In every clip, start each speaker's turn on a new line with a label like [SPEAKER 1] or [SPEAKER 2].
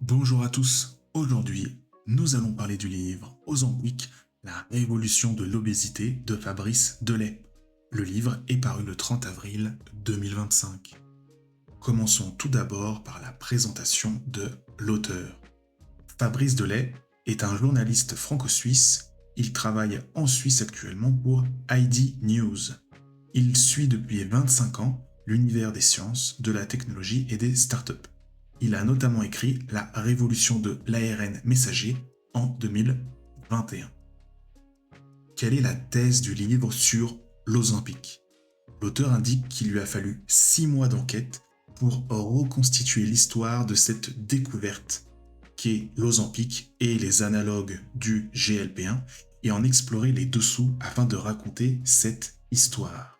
[SPEAKER 1] Bonjour à tous, aujourd'hui nous allons parler du livre Ozempic, la révolution de l'obésité de Fabrice Delay. Le livre est paru le 30 avril 2025. Commençons tout d'abord par la présentation de l'auteur. Fabrice Delay est un journaliste franco-suisse. Il travaille en Suisse actuellement pour ID News. Il suit depuis 25 ans l'univers des sciences, de la technologie et des startups. Il a notamment écrit La révolution de l'ARN messager en 2021. Quelle est la thèse du livre sur l'Ozempic? L'auteur indique qu'il lui a fallu 6 mois d'enquête pour reconstituer l'histoire de cette découverte qu'est l'Ozempic et les analogues du GLP-1 et en explorer les dessous afin de raconter cette histoire.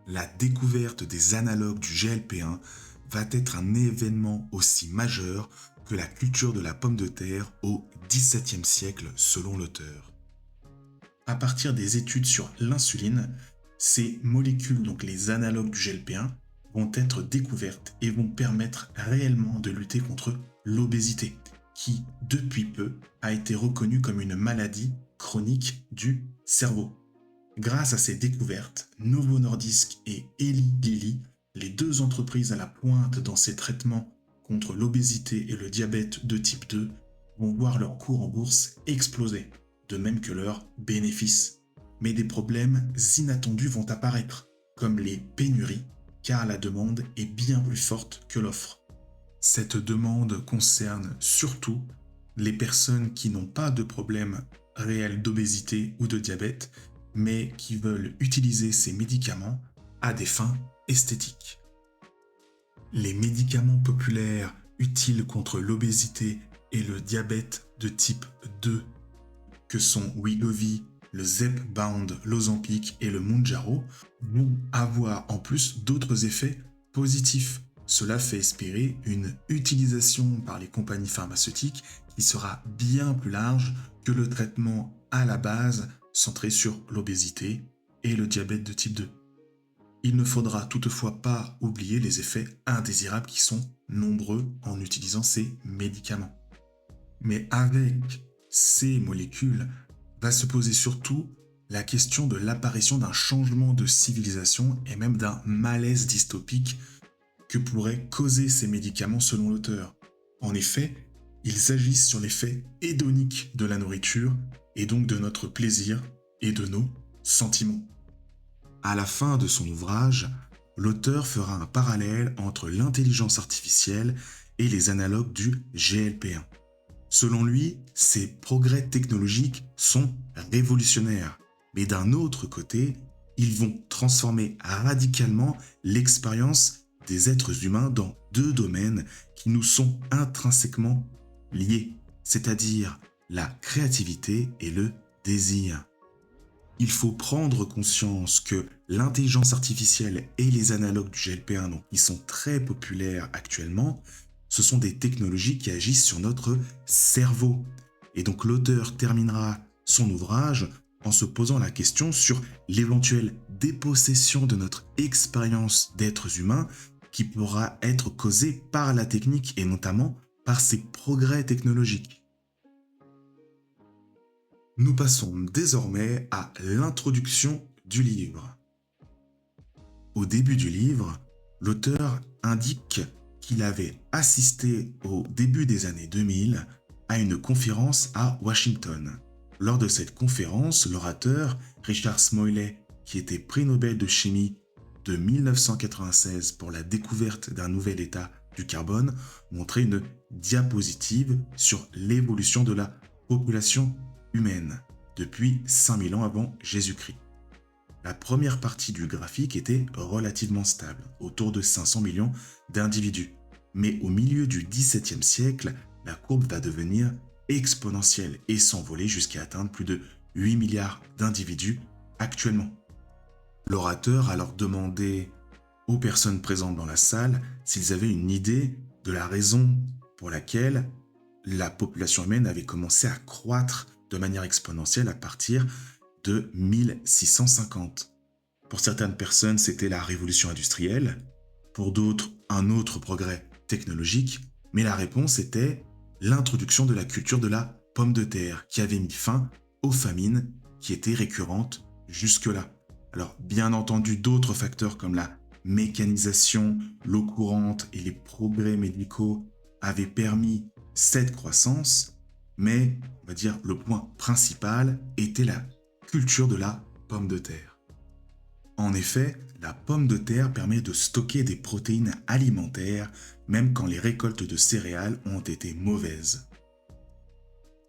[SPEAKER 1] La découverte des analogues du GLP-1 va être un événement aussi majeur que la culture de la pomme de terre au XVIIe siècle selon l'auteur. À partir des études sur l'insuline, ces molécules, donc les analogues du GLP-1, vont être découvertes et vont permettre réellement de lutter contre l'obésité, qui, depuis peu, a été reconnue comme une maladie chronique du cerveau. Grâce à ces découvertes, Novo Nordisk et Eli Lilly, les deux entreprises à la pointe dans ces traitements contre l'obésité et le diabète de type 2, vont voir leur cours en bourse exploser, de même que leurs bénéfices. Mais des problèmes inattendus vont apparaître, comme les pénuries, car la demande est bien plus forte que l'offre. Cette demande concerne surtout les personnes qui n'ont pas de problème réel d'obésité ou de diabète, mais qui veulent utiliser ces médicaments à des fins esthétiques. Les médicaments populaires utiles contre l'obésité et le diabète de type 2, que sont Wegovy, le Zepbound, l'Ozempic et le Mounjaro, vont avoir en plus d'autres effets positifs. Cela fait espérer une utilisation par les compagnies pharmaceutiques qui sera bien plus large que le traitement à la base centré sur l'obésité et le diabète de type 2. Il ne faudra toutefois pas oublier les effets indésirables qui sont nombreux en utilisant ces médicaments. Mais avec ces molécules, va se poser surtout la question de l'apparition d'un changement de civilisation et même d'un malaise dystopique que pourraient causer ces médicaments selon l'auteur. En effet, ils agissent sur l'effet hédonique de la nourriture et donc de notre plaisir et de nos sentiments. À la fin de son ouvrage, l'auteur fera un parallèle entre l'intelligence artificielle et les analogues du GLP-1. Selon lui, ces progrès technologiques sont révolutionnaires, mais d'un autre côté, ils vont transformer radicalement l'expérience des êtres humains dans deux domaines qui nous sont intrinsèquement liés, c'est-à-dire la créativité et le désir. Il faut prendre conscience que l'intelligence artificielle et les analogues du GLP-1, donc, qui sont très populaires actuellement, ce sont des technologies qui agissent sur notre cerveau. Et donc l'auteur terminera son ouvrage en se posant la question sur l'éventuelle dépossession de notre expérience d'êtres humains qui pourra être causée par la technique et notamment par ces progrès technologiques. Nous passons désormais à l'introduction du livre. Au début du livre, l'auteur indique qu'il avait assisté au début des années 2000 à une conférence à Washington. Lors de cette conférence, l'orateur Richard Smalley, qui était prix Nobel de chimie de 1996 pour la découverte d'un nouvel état du carbone, montrait une diapositive sur l'évolution de la population humaine depuis 5000 ans avant Jésus-Christ. La première partie du graphique était relativement stable, autour de 500 millions d'individus. Mais au milieu du XVIIe siècle, la courbe va devenir exponentielle et s'envoler jusqu'à atteindre plus de 8 milliards d'individus actuellement. L'orateur a alors demandé aux personnes présentes dans la salle s'ils avaient une idée de la raison pour laquelle la population humaine avait commencé à croître de manière exponentielle à partir de 1650. Pour certaines personnes, c'était la révolution industrielle, pour d'autres, un autre progrès technologique, mais la réponse était l'introduction de la culture de la pomme de terre qui avait mis fin aux famines qui étaient récurrentes jusque-là. Alors bien entendu, d'autres facteurs comme la mécanisation, l'eau courante et les progrès médicaux avaient permis cette croissance, mais on va dire le point principal était la culture de la pomme de terre. En effet, la pomme de terre permet de stocker des protéines alimentaires même quand les récoltes de céréales ont été mauvaises.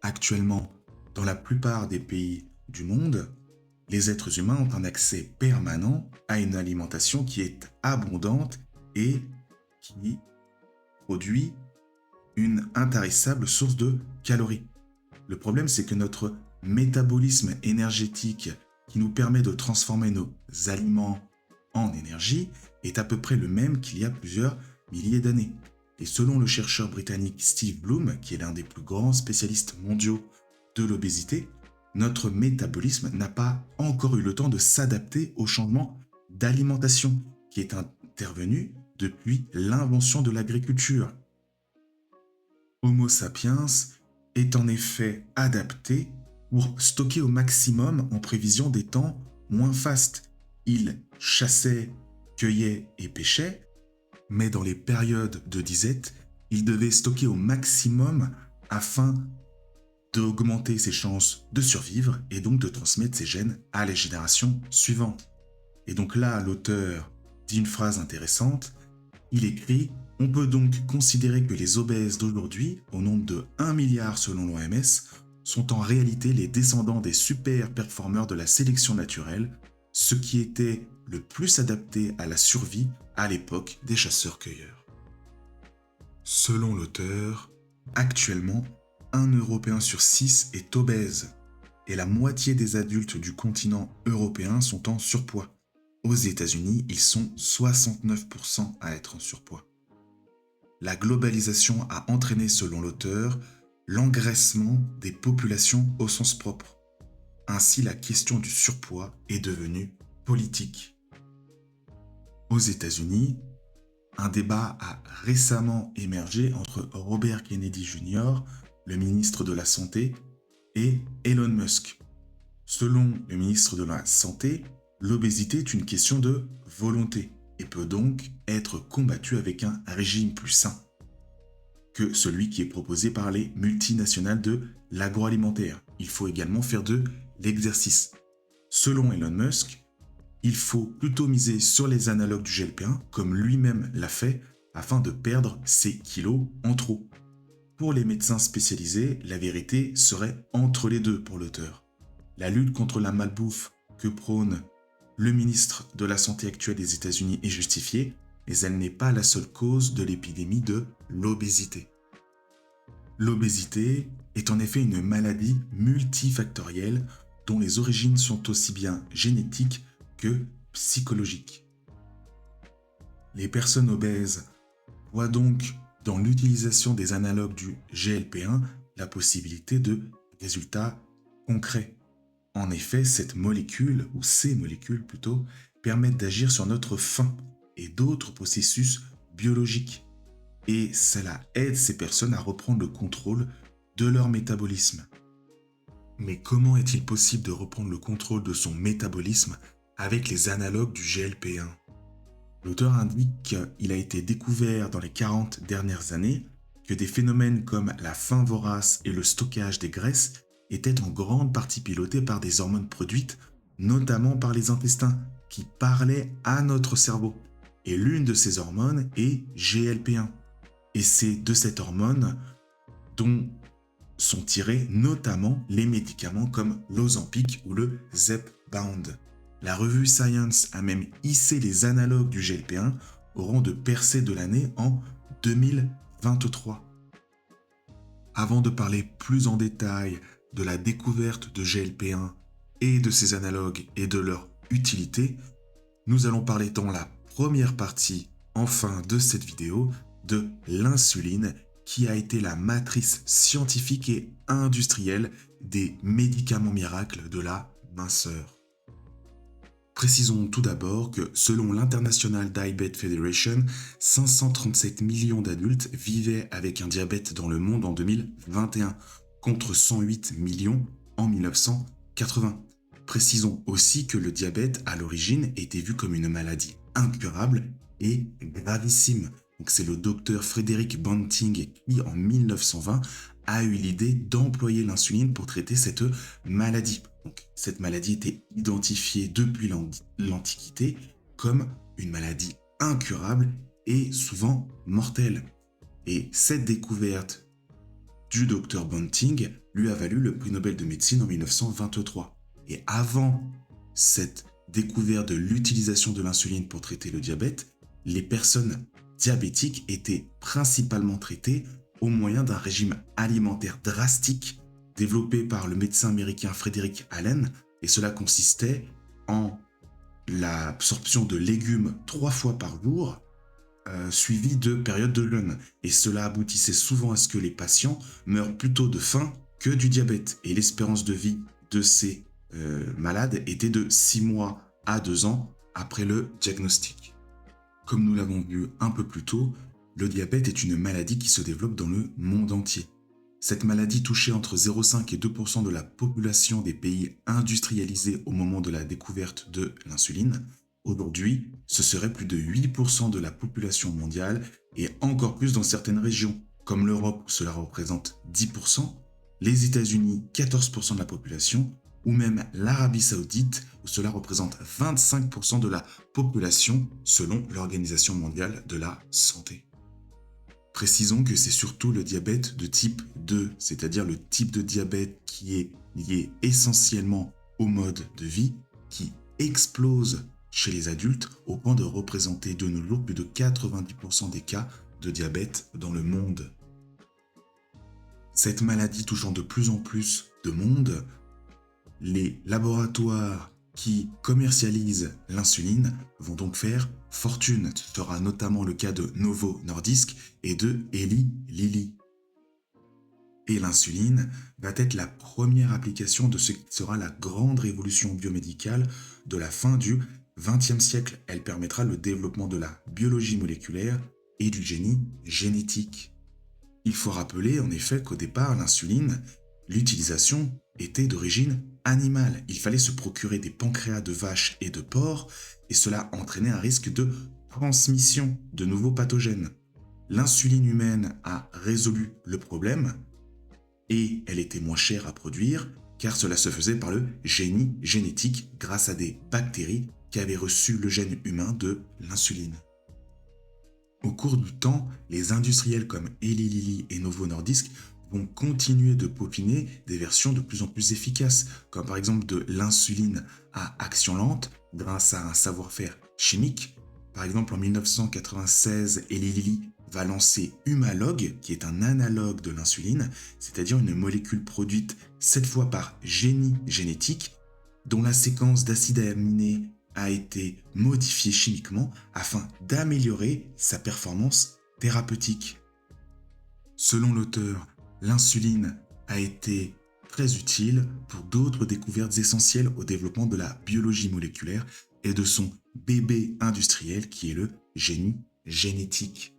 [SPEAKER 1] Actuellement, dans la plupart des pays du monde, les êtres humains ont un accès permanent à une alimentation qui est abondante et qui produit une intarissable source de calories. Le problème, c'est que notre métabolisme énergétique qui nous permet de transformer nos aliments en énergie est à peu près le même qu'il y a plusieurs milliers d'années. Et selon le chercheur britannique Steve Bloom, qui est l'un des plus grands spécialistes mondiaux de l'obésité, notre métabolisme n'a pas encore eu le temps de s'adapter au changement d'alimentation qui est intervenu depuis l'invention de l'agriculture. Homo sapiens est en effet adapté pour stocker au maximum en prévision des temps moins fastes. Il chassait, cueillait et pêchait, mais dans les périodes de disette, il devait stocker au maximum afin d'augmenter ses chances de survivre et donc de transmettre ses gènes à les générations suivantes. Et donc là, l'auteur dit une phrase intéressante. Il écrit « On peut donc considérer que les obèses d'aujourd'hui, au nombre de 1 milliard selon l'OMS, sont en réalité les descendants des super performeurs de la sélection naturelle, ce qui était le plus adapté à la survie à l'époque des chasseurs-cueilleurs. » Selon l'auteur, actuellement, un Européen sur 6 est obèse et la moitié des adultes du continent européen sont en surpoids. Aux États-Unis, ils sont 69% à être en surpoids. La globalisation a entraîné, selon l'auteur, l'engraissement des populations au sens propre. Ainsi, la question du surpoids est devenue politique. Aux États-Unis, un débat a récemment émergé entre Robert Kennedy Jr., le ministre de la Santé, et Elon Musk. Selon le ministre de la Santé, l'obésité est une question de volonté et peut donc être combattue avec un régime plus sain que celui qui est proposé par les multinationales de l'agroalimentaire. Il faut également faire de l'exercice. Selon Elon Musk, il faut plutôt miser sur les analogues du GLP-1, comme lui-même l'a fait, afin de perdre ses kilos en trop. Pour les médecins spécialisés, la vérité serait entre les deux pour l'auteur. La lutte contre la malbouffe que prône le ministre de la Santé actuel des États-Unis est justifiée, mais elle n'est pas la seule cause de l'épidémie de l'obésité. L'obésité est en effet une maladie multifactorielle dont les origines sont aussi bien génétiques que psychologiques. Les personnes obèses voient donc dans l'utilisation des analogues du GLP-1 la possibilité de résultats concrets. En effet, cette molécule, ou ces molécules plutôt, permettent d'agir sur notre faim et d'autres processus biologiques. Et cela aide ces personnes à reprendre le contrôle de leur métabolisme. Mais comment est-il possible de reprendre le contrôle de son métabolisme avec les analogues du GLP-1 ? L'auteur indique qu'il a été découvert dans les 40 dernières années que des phénomènes comme la faim vorace et le stockage des graisses étaient en grande partie pilotés par des hormones produites, notamment par les intestins, qui parlaient à notre cerveau. Et l'une de ces hormones est GLP-1. Et c'est de cette hormone dont sont tirés notamment les médicaments comme l'Ozempic ou le Zepbound. La revue Science a même hissé les analogues du GLP-1 au rang de percée de l'année en 2023. Avant de parler plus en détail de la découverte de GLP-1 et de ses analogues et de leur utilité, nous allons parler dans la première partie, enfin de cette vidéo, de l'insuline qui a été la matrice scientifique et industrielle des médicaments miracles de la minceur. Précisons tout d'abord que selon l'International Diabetes Federation, 537 millions d'adultes vivaient avec un diabète dans le monde en 2021, contre 108 millions en 1980. Précisons aussi que le diabète, à l'origine, était vu comme une maladie incurable et gravissime. Donc c'est le docteur Frederick Banting qui, en 1920, a eu l'idée d'employer l'insuline pour traiter cette maladie. Donc, cette maladie était identifiée depuis l'Antiquité comme une maladie incurable et souvent mortelle. Et cette découverte du docteur Banting lui a valu le prix Nobel de médecine en 1923. Et avant cette découverte de l'utilisation de l'insuline pour traiter le diabète, les personnes diabétiques étaient principalement traitées au moyen d'un régime alimentaire drastique développé par le médecin américain Frederick Allen, et cela consistait en l'absorption de légumes 3 fois par jour, suivi de périodes de jeûne. Et cela aboutissait souvent à ce que les patients meurent plutôt de faim que du diabète. Et l'espérance de vie de ces malades était de 6 mois à 2 ans après le diagnostic. Comme nous l'avons vu un peu plus tôt, le diabète est une maladie qui se développe dans le monde entier. Cette maladie touchait entre 0,5 et 2% de la population des pays industrialisés au moment de la découverte de l'insuline. Aujourd'hui, ce serait plus de 8% de la population mondiale et encore plus dans certaines régions, comme l'Europe où cela représente 10%, les États-Unis 14% de la population, ou même l'Arabie Saoudite où cela représente 25% de la population selon l'Organisation mondiale de la santé. Précisons que c'est surtout le diabète de type 2, c'est-à-dire le type de diabète qui est lié essentiellement au mode de vie, qui explose chez les adultes au point de représenter de nos jours plus de 90% des cas de diabète dans le monde. Cette maladie touchant de plus en plus de monde, les laboratoires qui commercialisent l'insuline vont donc faire fortune. Ce sera notamment le cas de Novo Nordisk et de Eli Lilly. Et l'insuline va être la première application de ce qui sera la grande révolution biomédicale de la fin du XXe siècle. Elle permettra le développement de la biologie moléculaire et du génie génétique. Il faut rappeler en effet qu'au départ, l'insuline, l'utilisation était d'origine animale. Il fallait se procurer des pancréas de vaches et de porcs et cela entraînait un risque de transmission de nouveaux pathogènes. L'insuline humaine a résolu le problème et elle était moins chère à produire car cela se faisait par le génie génétique grâce à des bactéries qui avaient reçu le gène humain de l'insuline. Au cours du temps, les industriels comme Eli Lilly et Novo Nordisk vont continuer de peaufiner des versions de plus en plus efficaces, comme par exemple de l'insuline à action lente grâce à un savoir-faire chimique. Par exemple, en 1996, Eli Lilly va lancer Humalog, qui est un analogue de l'insuline, c'est-à-dire une molécule produite 7 fois par génie génétique, dont la séquence d'acides aminés a été modifiée chimiquement afin d'améliorer sa performance thérapeutique. Selon l'auteur, l'insuline a été très utile pour d'autres découvertes essentielles au développement de la biologie moléculaire et de son bébé industriel qui est le génie génétique.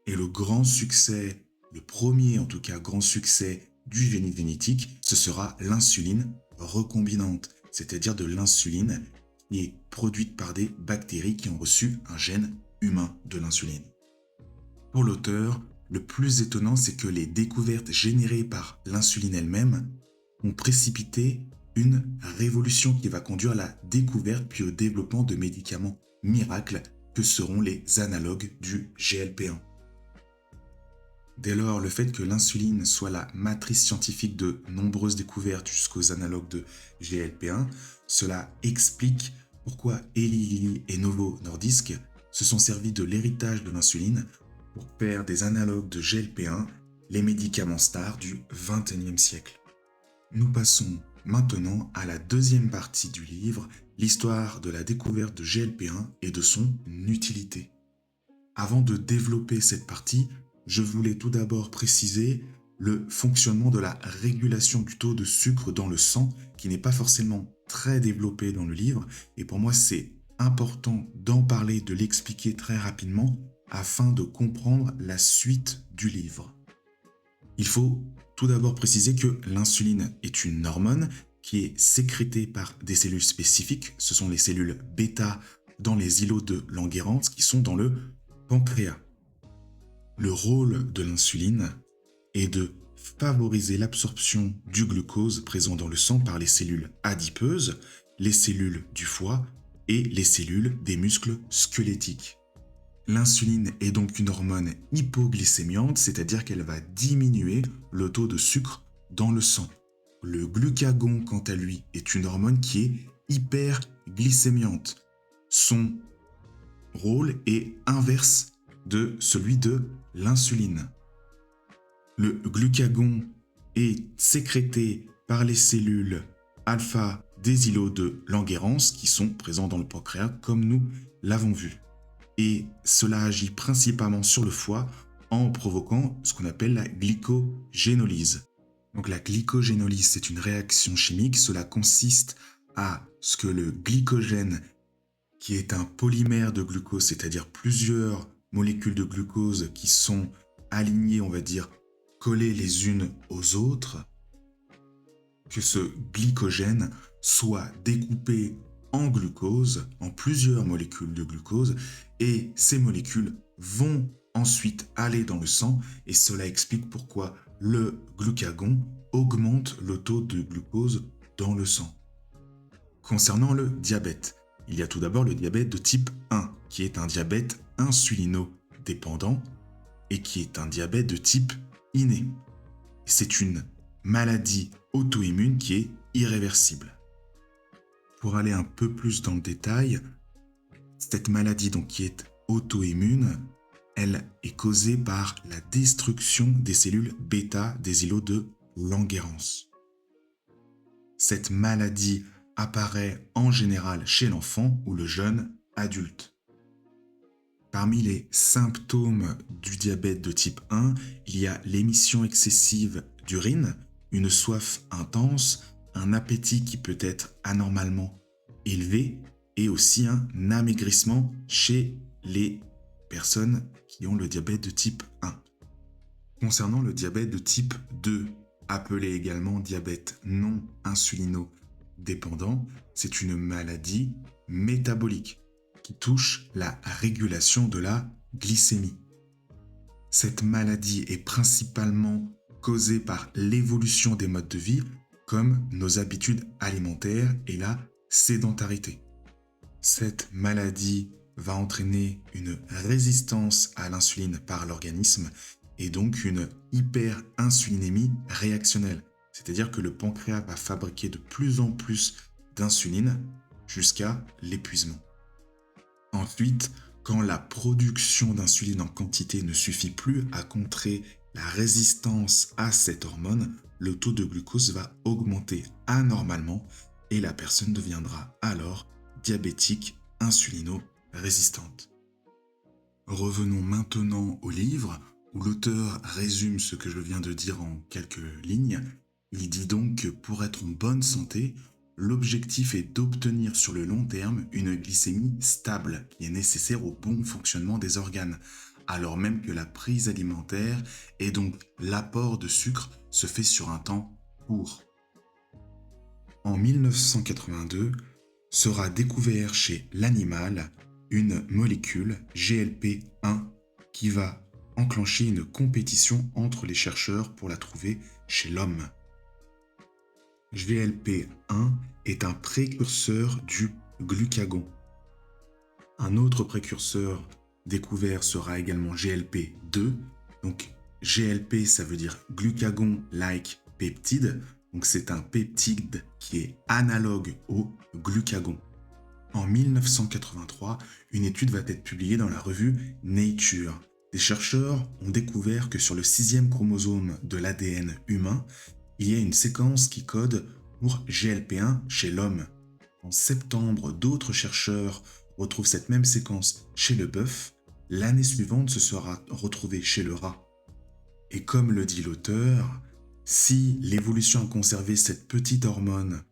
[SPEAKER 1] Et le grand succès, le premier en tout cas grand succès du génie génétique, ce sera l'insuline recombinante, c'est-à-dire de l'insuline qui est produite par des bactéries qui ont reçu un gène humain de l'insuline. Pour l'auteur, le plus étonnant, c'est que les découvertes générées par l'insuline elle-même ont précipité une révolution qui va conduire à la découverte puis au développement de médicaments miracles que seront les analogues du GLP-1. Dès lors, le fait que l'insuline soit la matrice scientifique de nombreuses découvertes jusqu'aux analogues de GLP-1, cela explique pourquoi Eli Lilly et Novo Nordisk se sont servis de l'héritage de l'insuline pour faire des analogues de GLP-1, les médicaments stars du XXIe siècle. Nous passons maintenant à la deuxième partie du livre, l'histoire de la découverte de GLP-1 et de son utilité. Avant de développer cette partie, je voulais tout d'abord préciser le fonctionnement de la régulation du taux de sucre dans le sang qui n'est pas forcément très développé dans le livre, et pour moi c'est important d'en parler, de l'expliquer très rapidement, afin de comprendre la suite du livre. Il faut tout d'abord préciser que l'insuline est une hormone qui est sécrétée par des cellules spécifiques, ce sont les cellules bêta dans les îlots de Langerhans qui sont dans le pancréas. Le rôle de l'insuline est de favoriser l'absorption du glucose présent dans le sang par les cellules adipeuses, les cellules du foie et les cellules des muscles squelettiques. L'insuline est donc une hormone hypoglycémiante, c'est-à-dire qu'elle va diminuer le taux de sucre dans le sang. Le glucagon, quant à lui, est une hormone qui est hyperglycémiante. Son rôle est inverse de celui de l'insuline. Le glucagon est sécrété par les cellules alpha des îlots de Langerhans qui sont présents dans le pancréas comme nous l'avons vu. Et cela agit principalement sur le foie en provoquant ce qu'on appelle la glycogénolyse. Donc la glycogénolyse, c'est une réaction chimique. Cela consiste à ce que le glycogène, qui est un polymère de glucose, c'est-à-dire plusieurs molécules de glucose qui sont alignées, on va dire, collées les unes aux autres, que ce glycogène soit découpé en glucose, en plusieurs molécules de glucose, et ces molécules vont ensuite aller dans le sang, et cela explique pourquoi le glucagon augmente le taux de glucose dans le sang. Concernant le diabète, il y a tout d'abord le diabète de type 1, qui est un diabète insulino-dépendant et qui est un diabète de type inné. C'est une maladie auto-immune qui est irréversible. Pour aller un peu plus dans le détail, cette maladie donc qui est auto-immune, elle est causée par la destruction des cellules bêta des îlots de Langerhans. Cette maladie apparaît en général chez l'enfant ou le jeune adulte. Parmi les symptômes du diabète de type 1, il y a l'émission excessive d'urine, une soif intense, un appétit qui peut être anormalement élevé et aussi un amaigrissement chez les personnes qui ont le diabète de type 1. Concernant le diabète de type 2, appelé également diabète non insulino-dépendant, c'est une maladie métabolique qui touche la régulation de la glycémie. Cette maladie est principalement causée par l'évolution des modes de vie, comme nos habitudes alimentaires et la sédentarité. Cette maladie va entraîner une résistance à l'insuline par l'organisme et donc une hyperinsulinémie réactionnelle. C'est-à-dire que le pancréas va fabriquer de plus en plus d'insuline jusqu'à l'épuisement. Ensuite, quand la production d'insuline en quantité ne suffit plus à contrer la résistance à cette hormone, le taux de glucose va augmenter anormalement et la personne deviendra alors diabétique insulino-résistante. Revenons maintenant au livre où l'auteur résume ce que je viens de dire en quelques lignes. Il dit donc que pour être en bonne santé, l'objectif est d'obtenir sur le long terme une glycémie stable qui est nécessaire au bon fonctionnement des organes, alors même que la prise alimentaire et donc l'apport de sucre se fait sur un temps court. En 1982, sera découvert chez l'animal une molécule GLP-1 qui va enclencher une compétition entre les chercheurs pour la trouver chez l'homme. GLP-1 est un précurseur du glucagon. Un autre précurseur découvert sera également GLP-2. Donc GLP, ça veut dire glucagon-like peptide. Donc c'est un peptide qui est analogue au glucagon. En 1983, une étude va être publiée dans la revue Nature. Des chercheurs ont découvert que sur le 6e chromosome de l'ADN humain, il y a une séquence qui code pour GLP-1 chez l'homme. En septembre, d'autres chercheurs retrouvent cette même séquence chez le bœuf. L'année suivante, ce sera retrouvé chez le rat. Et comme le dit l'auteur, si l'évolution a conservé cette petite hormone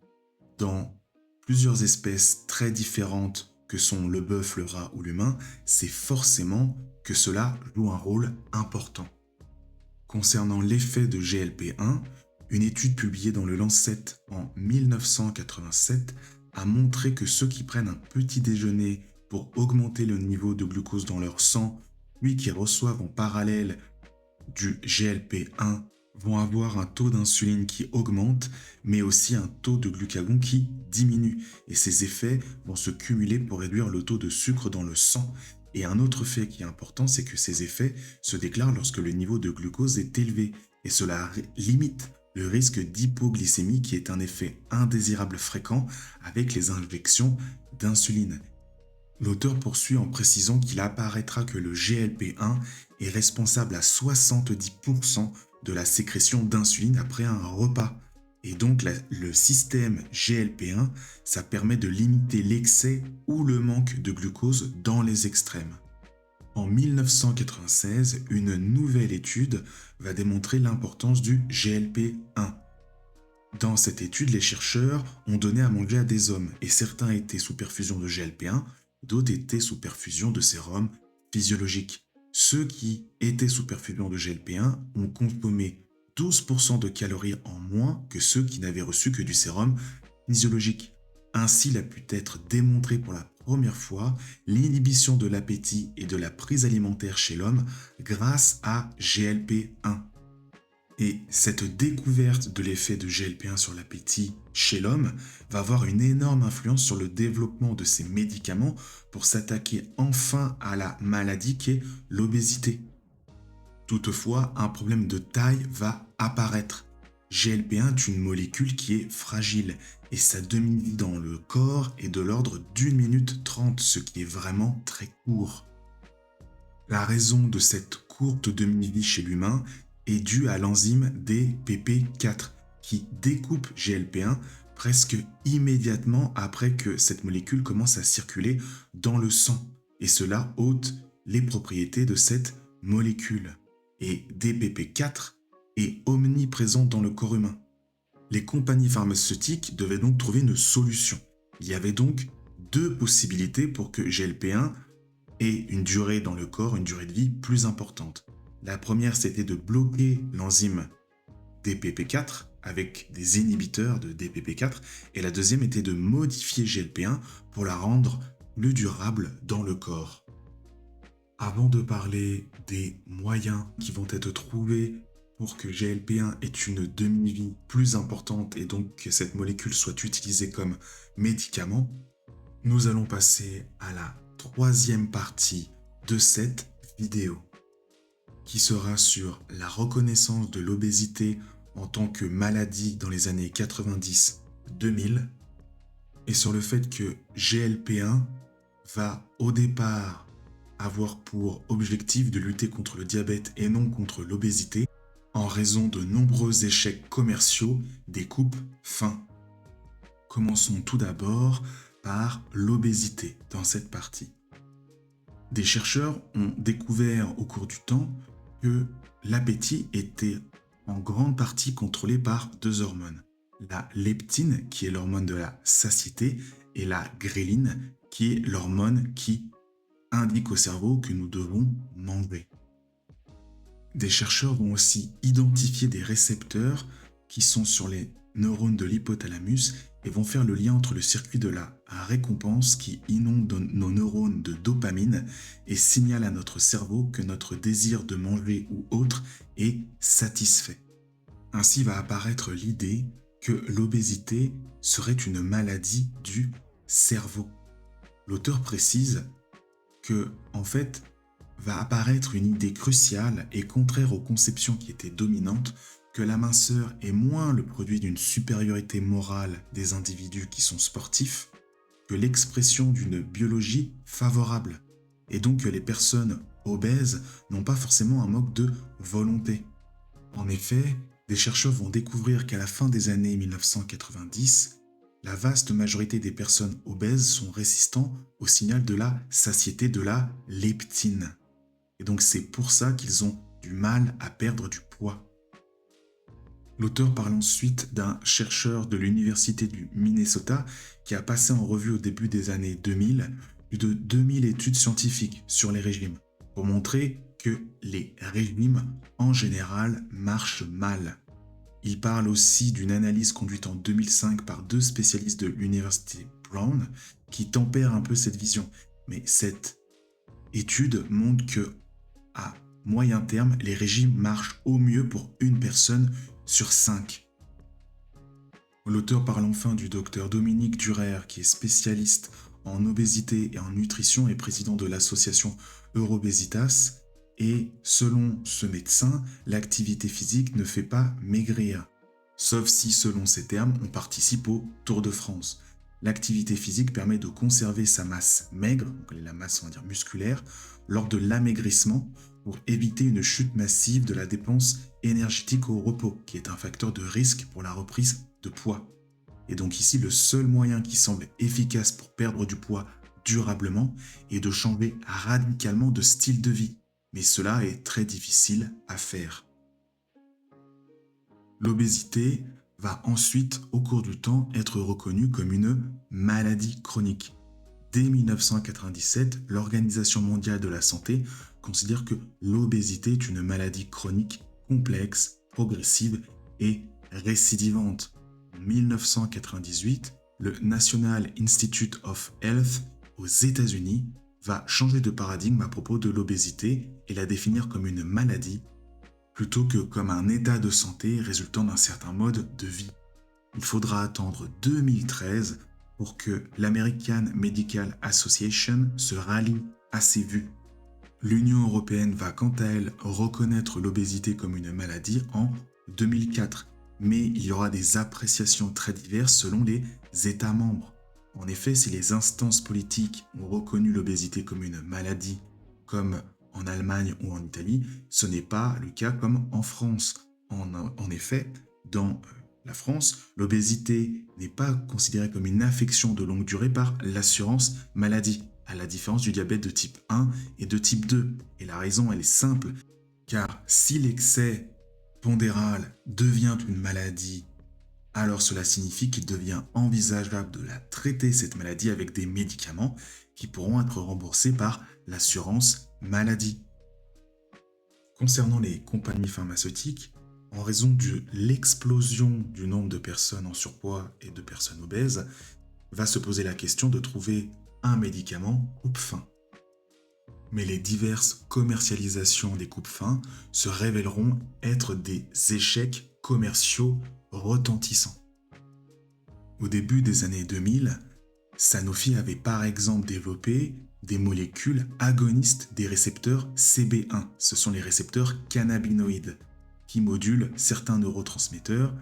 [SPEAKER 1] dans plusieurs espèces très différentes que sont le bœuf, le rat ou l'humain, c'est forcément que cela joue un rôle important. Concernant l'effet de GLP-1, une étude publiée dans le Lancet en 1987 a montré que ceux qui prennent un petit déjeuner pour augmenter le niveau de glucose dans leur sang, puis qui reçoivent en parallèle du GLP-1, vont avoir un taux d'insuline qui augmente, mais aussi un taux de glucagon qui diminue. Et ces effets vont se cumuler pour réduire le taux de sucre dans le sang. Et un autre fait qui est important, c'est que ces effets se déclarent lorsque le niveau de glucose est élevé. Et cela limite le risque d'hypoglycémie qui est un effet indésirable fréquent avec les injections d'insuline. L'auteur poursuit en précisant qu'il apparaîtra que le GLP-1 est responsable à 70% de la sécrétion d'insuline après un repas. Et donc le système GLP-1, ça permet de limiter l'excès ou le manque de glucose dans les extrêmes. En 1996, une nouvelle étude va démontrer l'importance du GLP-1. Dans cette étude, les chercheurs ont donné à manger à des hommes et certains étaient sous perfusion de GLP-1, d'autres étaient sous perfusion de sérum physiologique. Ceux qui étaient sous perfusion de GLP-1 ont consommé 12% de calories en moins que ceux qui n'avaient reçu que du sérum physiologique. Ainsi, il a pu être démontré pour la première fois l'inhibition de l'appétit et de la prise alimentaire chez l'homme grâce à GLP-1. Et cette découverte de l'effet de GLP-1 sur l'appétit chez l'homme va avoir une énorme influence sur le développement de ces médicaments pour s'attaquer enfin à la maladie qui est l'obésité. Toutefois, un problème de taille va apparaître. GLP-1 est une molécule qui est fragile et sa demi-vie dans le corps est de l'ordre d'1 minute 30, ce qui est vraiment très court. La raison de cette courte demi-vie chez l'humain est due à l'enzyme DPP4 qui découpe GLP-1 presque immédiatement après que cette molécule commence à circuler dans le sang. Et cela ôte les propriétés de cette molécule. Et DPP4 est omniprésent dans le corps humain. Les compagnies pharmaceutiques devaient donc trouver une solution. Il y avait donc deux possibilités pour que GLP-1 ait une durée dans le corps, une durée de vie plus importante. La première, c'était de bloquer l'enzyme DPP4 avec des inhibiteurs de DPP4 et la deuxième était de modifier GLP-1 pour la rendre plus durable dans le corps. Avant de parler des moyens qui vont être trouvés pour que GLP-1 ait une demi-vie plus importante et donc que cette molécule soit utilisée comme médicament, nous allons passer à la troisième partie de cette vidéo, qui sera sur la reconnaissance de l'obésité en tant que maladie dans les années 90-2000 et sur le fait que GLP-1 va au départ avoir pour objectif de lutter contre le diabète et non contre l'obésité en raison de nombreux échecs commerciaux des coupes fins. Commençons tout d'abord par l'obésité dans cette partie. Des chercheurs ont découvert au cours du temps que l'appétit était en grande partie contrôlé par deux hormones. La leptine, qui est l'hormone de la satiété, et la gréline, qui est l'hormone qui indique au cerveau que nous devons manger. Des chercheurs vont aussi identifier des récepteurs qui sont sur les neurones de l'hypothalamus et vont faire le lien entre le circuit de la récompense qui inonde nos neurones de dopamine et signale à notre cerveau que notre désir de manger ou autre est satisfait. Ainsi va apparaître l'idée que l'obésité serait une maladie du cerveau. L'auteur précise que, en fait, va apparaître une idée cruciale et contraire aux conceptions qui étaient dominantes, que la minceur est moins le produit d'une supériorité morale des individus qui sont sportifs que l'expression d'une biologie favorable, et donc que les personnes obèses n'ont pas forcément un manque de volonté. En effet, des chercheurs vont découvrir qu'à la fin des années 1990, la vaste majorité des personnes obèses sont résistants au signal de la satiété de la leptine. Et donc c'est pour ça qu'ils ont du mal à perdre du poids. L'auteur parle ensuite d'un chercheur de l'université du Minnesota qui a passé en revue au début des années 2000 plus de 2000 études scientifiques sur les régimes pour montrer que les régimes en général marchent mal. Il parle aussi d'une analyse conduite en 2005 par deux spécialistes de l'université Brown qui tempèrent un peu cette vision. Mais cette étude montre que, à moyen terme, les régimes marchent au mieux pour une personne sur 5. L'auteur parle enfin du docteur Dominique Durer, qui est spécialiste en obésité et en nutrition et président de l'association Eurobesitas. Et selon ce médecin, l'activité physique ne fait pas maigrir. Sauf si, selon ces termes, on participe au Tour de France. L'activité physique permet de conserver sa masse maigre, donc la masse on va dire musculaire, lors de l'amaigrissement pour éviter une chute massive de la dépense énergétique au repos, qui est un facteur de risque pour la reprise de poids. Et donc ici, le seul moyen qui semble efficace pour perdre du poids durablement est de changer radicalement de style de vie. Mais cela est très difficile à faire. L'obésité va ensuite, au cours du temps, être reconnue comme une maladie chronique. Dès 1997, l'Organisation mondiale de la santé considère que l'obésité est une maladie chronique complexe, progressive et récidivante. En 1998, le National Institute of Health aux États-Unis va changer de paradigme à propos de l'obésité et la définir comme une maladie plutôt que comme un état de santé résultant d'un certain mode de vie. Il faudra attendre 2013 pour que l'American Medical Association se rallie à ces vues. L'Union européenne va quant à elle reconnaître l'obésité comme une maladie en 2004, mais il y aura des appréciations très diverses selon les États membres. En effet, si les instances politiques ont reconnu l'obésité comme une maladie, comme en Allemagne ou en Italie, ce n'est pas le cas comme en France. En effet, dans la France, l'obésité n'est pas considérée comme une affection de longue durée par l'assurance maladie, à la différence du diabète de type 1 et de type 2. Et la raison, elle est simple, car si l'excès pondéral devient une maladie, alors cela signifie qu'il devient envisageable de la traiter cette maladie avec des médicaments qui pourront être remboursés par l'assurance maladie. Concernant les compagnies pharmaceutiques, en raison de l'explosion du nombre de personnes en surpoids et de personnes obèses, va se poser la question de trouver un médicament coupe-faim. Mais les diverses commercialisations des coupes-faim se révéleront être des échecs commerciaux retentissants. Au début des années 2000, Sanofi avait par exemple développé des molécules agonistes des récepteurs CB1. Ce sont les récepteurs cannabinoïdes qui modulent certains neurotransmetteurs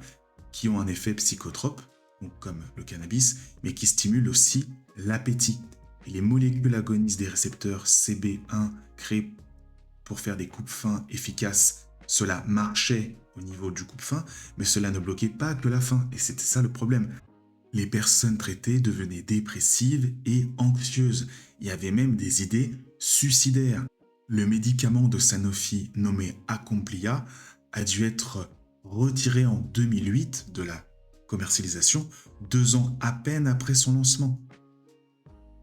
[SPEAKER 1] qui ont un effet psychotrope, donc comme le cannabis, mais qui stimulent aussi l'appétit. Et les molécules agonistes des récepteurs CB1 créées pour faire des coupes-faim efficaces, cela marchait au niveau du coupe-faim, mais cela ne bloquait pas que la faim. Et c'était ça le problème. Les personnes traitées devenaient dépressives et anxieuses. Il y avait même des idées suicidaires. Le médicament de Sanofi nommé Acomplia a dû être retiré en 2008 de la commercialisation, 2 ans à peine après son lancement.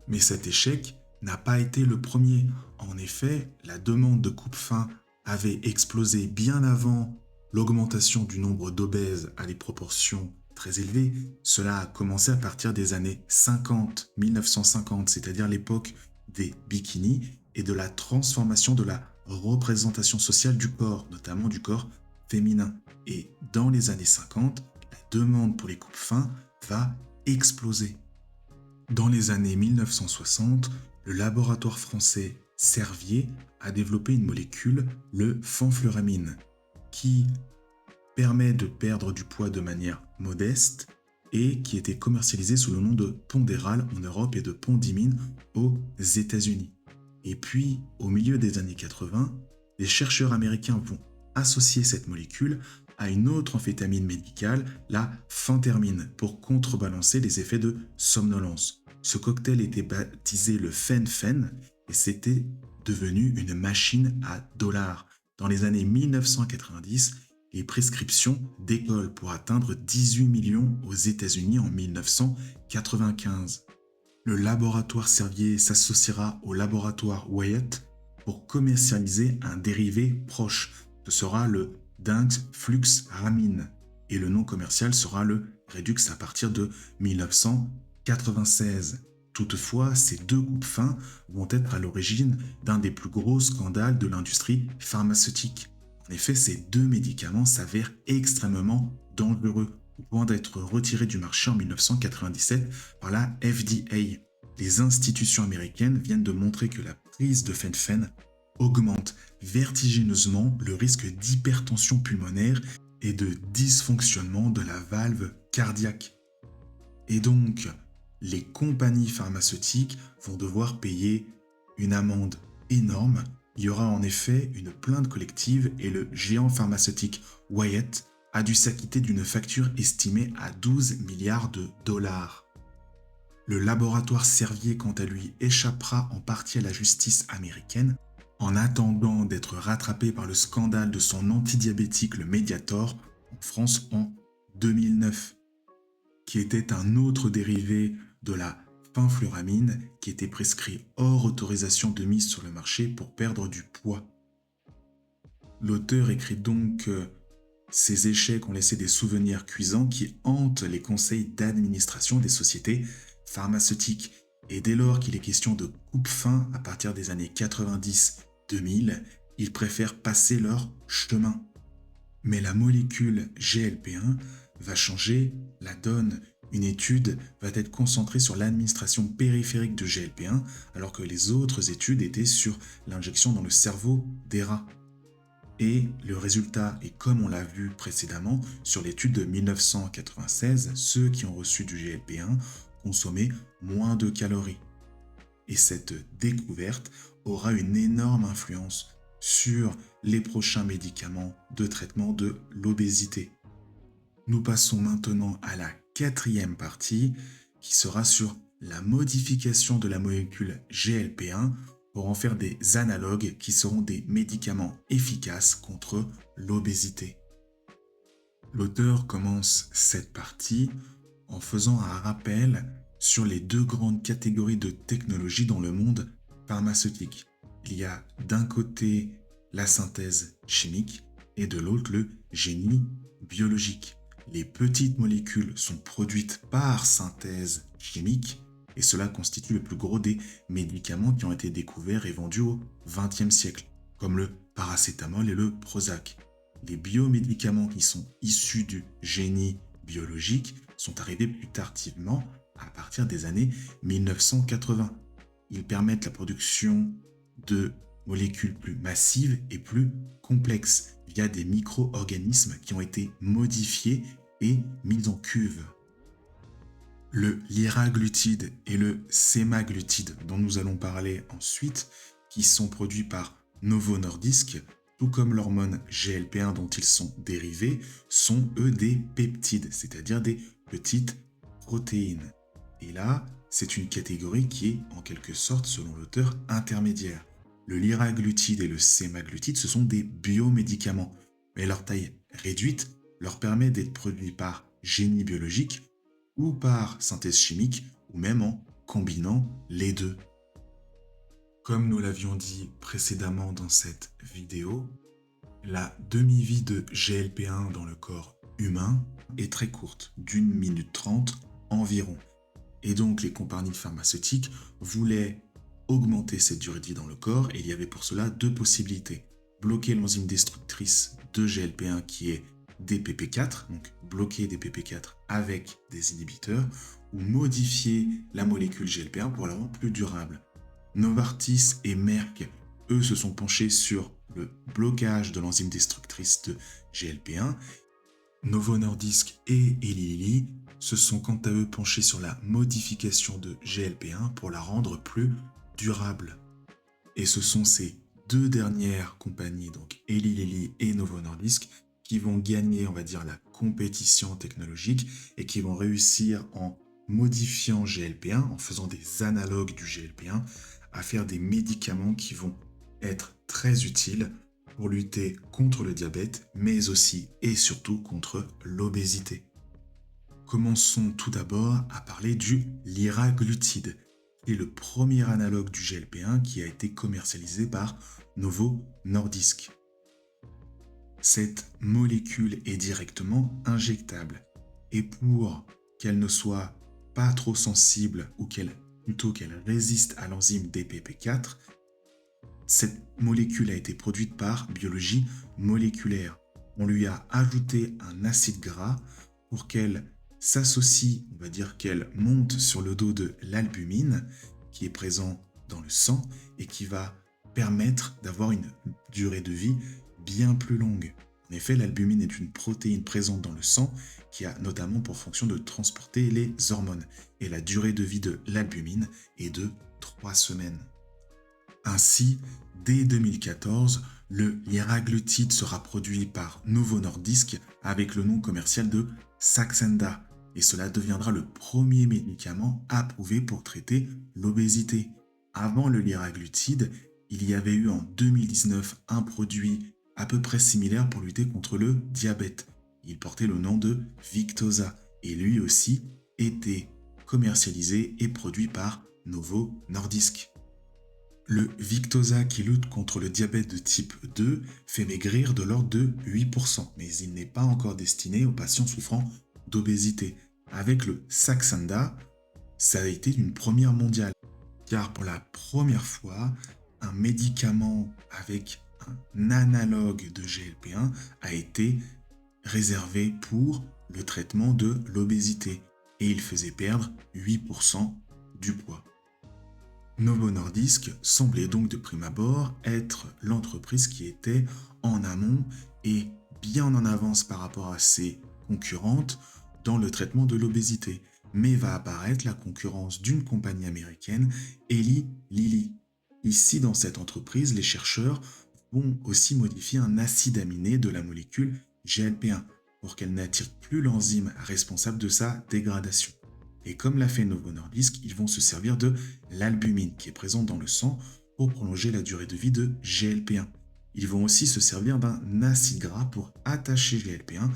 [SPEAKER 1] Mais cet échec n'a pas été le premier. En effet, la demande de coupe-faim avait explosé bien avant l'augmentation du nombre d'obèses à des proportions très élevées. Cela a commencé à partir des années 50, 1950, c'est-à-dire l'époque des bikinis et de la transformation de la représentation sociale du corps, notamment du corps féminin. Et dans les années 50, la demande pour les coupes-faim va exploser. Dans les années 1960, le laboratoire français Servier a développé une molécule, le fenfluramine, qui permet de perdre du poids de manière modeste et qui était commercialisé sous le nom de Pondéral en Europe et de Pondimine aux États-Unis. Et puis, au milieu des années 80, les chercheurs américains vont associer cette molécule à une autre amphétamine médicale, la phentermine, pour contrebalancer les effets de somnolence. Ce cocktail était baptisé le fen-phen et c'était devenu une machine à dollars. Dans les années 1990, les prescriptions décollent pour atteindre 18 millions aux États-Unis en 1995. Le laboratoire Servier s'associera au laboratoire Wyatt pour commercialiser un dérivé proche. Ce sera le Dincefluxramine et le nom commercial sera le Redux à partir de 1996. Toutefois, ces deux groupes fins vont être à l'origine d'un des plus gros scandales de l'industrie pharmaceutique. En effet, ces deux médicaments s'avèrent extrêmement dangereux, au point d'être retirés du marché en 1997 par la FDA. Les institutions américaines viennent de montrer que la prise de fenfen augmente vertigineusement le risque d'hypertension pulmonaire et de dysfonctionnement de la valve cardiaque. Et donc, les compagnies pharmaceutiques vont devoir payer une amende énorme. Il y aura en effet une plainte collective et le géant pharmaceutique Wyatt a dû s'acquitter d'une facture estimée à 12 milliards de dollars. Le laboratoire Servier, quant à lui, échappera en partie à la justice américaine en attendant d'être rattrapé par le scandale de son antidiabétique, le Mediator, en France en 2009, qui était un autre dérivé de la fenfluramine qui était prescrit hors autorisation de mise sur le marché pour perdre du poids. L'auteur écrit donc que ces échecs ont laissé des souvenirs cuisants qui hantent les conseils d'administration des sociétés pharmaceutiques. Et dès lors qu'il est question de coupe-fin à partir des années 90-2000, ils préfèrent passer leur chemin. Mais la molécule GLP-1 va changer la donne. Une étude va être concentrée sur l'administration périphérique de GLP-1, alors que les autres études étaient sur l'injection dans le cerveau des rats. Et le résultat est comme on l'a vu précédemment sur l'étude de 1996, ceux qui ont reçu du GLP-1 consommaient moins de calories. Et cette découverte aura une énorme influence sur les prochains médicaments de traitement de l'obésité. Nous passons maintenant à la quatrième partie qui sera sur la modification de la molécule GLP-1 pour en faire des analogues qui seront des médicaments efficaces contre l'obésité. L'auteur commence cette partie en faisant un rappel sur les deux grandes catégories de technologies dans le monde pharmaceutique. Il y a d'un côté la synthèse chimique et de l'autre le génie biologique. Les petites molécules sont produites par synthèse chimique et cela constitue le plus gros des médicaments qui ont été découverts et vendus au XXe siècle, comme le paracétamol et le Prozac. Les biomédicaments qui sont issus du génie biologique sont arrivés plus tardivement, à partir des années 1980. Ils permettent la production de molécules plus massives et plus complexes via des micro-organismes qui ont été modifiés et mis en cuve. Le liraglutide et le sémaglutide, dont nous allons parler ensuite, qui sont produits par Novo Nordisk, tout comme l'hormone GLP-1 dont ils sont dérivés, sont eux des peptides, c'est-à-dire des petites protéines. Et là, c'est une catégorie qui est, en quelque sorte, selon l'auteur, intermédiaire. Le liraglutide et le sémaglutide, ce sont des biomédicaments, mais leur taille réduite leur permet d'être produits par génie biologique ou par synthèse chimique, ou même en combinant les deux. Comme nous l'avions dit précédemment dans cette vidéo, la demi-vie de GLP-1 dans le corps humain est très courte, d'1 minute 30 environ. Et donc les compagnies pharmaceutiques voulaient augmenter cette durée de vie dans le corps et il y avait pour cela deux possibilités. Bloquer l'enzyme destructrice de GLP-1 qui est DPP4, donc bloquer DPP4 avec des inhibiteurs, ou modifier la molécule GLP-1 pour la rendre plus durable. Novartis et Merck, eux, se sont penchés sur le blocage de l'enzyme destructrice de GLP-1. Novo Nordisk et Eli Lilly se sont quant à eux penchés sur la modification de GLP-1 pour la rendre plus durable. Et ce sont ces deux dernières compagnies, donc Eli Lilly et Novo Nordisk, qui vont gagner, on va dire, la compétition technologique et qui vont réussir en modifiant GLP-1, en faisant des analogues du GLP-1, à faire des médicaments qui vont être très utiles pour lutter contre le diabète, mais aussi et surtout contre l'obésité. Commençons tout d'abord à parler du liraglutide, qui est le premier analogue du GLP-1 qui a été commercialisé par Novo Nordisk. Cette molécule est directement injectable et pour qu'elle ne soit pas trop sensible ou qu'elle résiste à l'enzyme DPP4, cette molécule a été produite par biologie moléculaire. On lui a ajouté un acide gras pour qu'elle s'associe, on va dire qu'elle monte sur le dos de l'albumine qui est présent dans le sang et qui va permettre d'avoir une durée de vie bien plus longue. En effet, l'albumine est une protéine présente dans le sang qui a notamment pour fonction de transporter les hormones. Et la durée de vie de l'albumine est de 3 semaines. Ainsi, dès 2014, le liraglutide sera produit par Novo Nordisk avec le nom commercial de Saxenda. Et cela deviendra le premier médicament approuvé pour traiter l'obésité. Avant le liraglutide, il y avait eu en 2019 un produit à peu près similaire pour lutter contre le diabète. Il portait le nom de Victoza et lui aussi était commercialisé et produit par Novo Nordisk. Le Victoza qui lutte contre le diabète de type 2 fait maigrir de l'ordre de 8%, mais il n'est pas encore destiné aux patients souffrant d'obésité. Avec le Saxenda, ça a été une première mondiale, car pour la première fois, un médicament avec un analogue de GLP-1 a été réservé pour le traitement de l'obésité et il faisait perdre 8% du poids. Novo Nordisk semblait donc de prime abord être l'entreprise qui était en amont et bien en avance par rapport à ses concurrentes dans le traitement de l'obésité. Mais va apparaître la concurrence d'une compagnie américaine, Eli Lilly. Ici, dans cette entreprise, les chercheurs vont aussi modifier un acide aminé de la molécule GLP-1 pour qu'elle n'attire plus l'enzyme responsable de sa dégradation. Et comme l'a fait Novo Nordisk, ils vont se servir de l'albumine qui est présente dans le sang pour prolonger la durée de vie de GLP-1. Ils vont aussi se servir d'un acide gras pour attacher GLP-1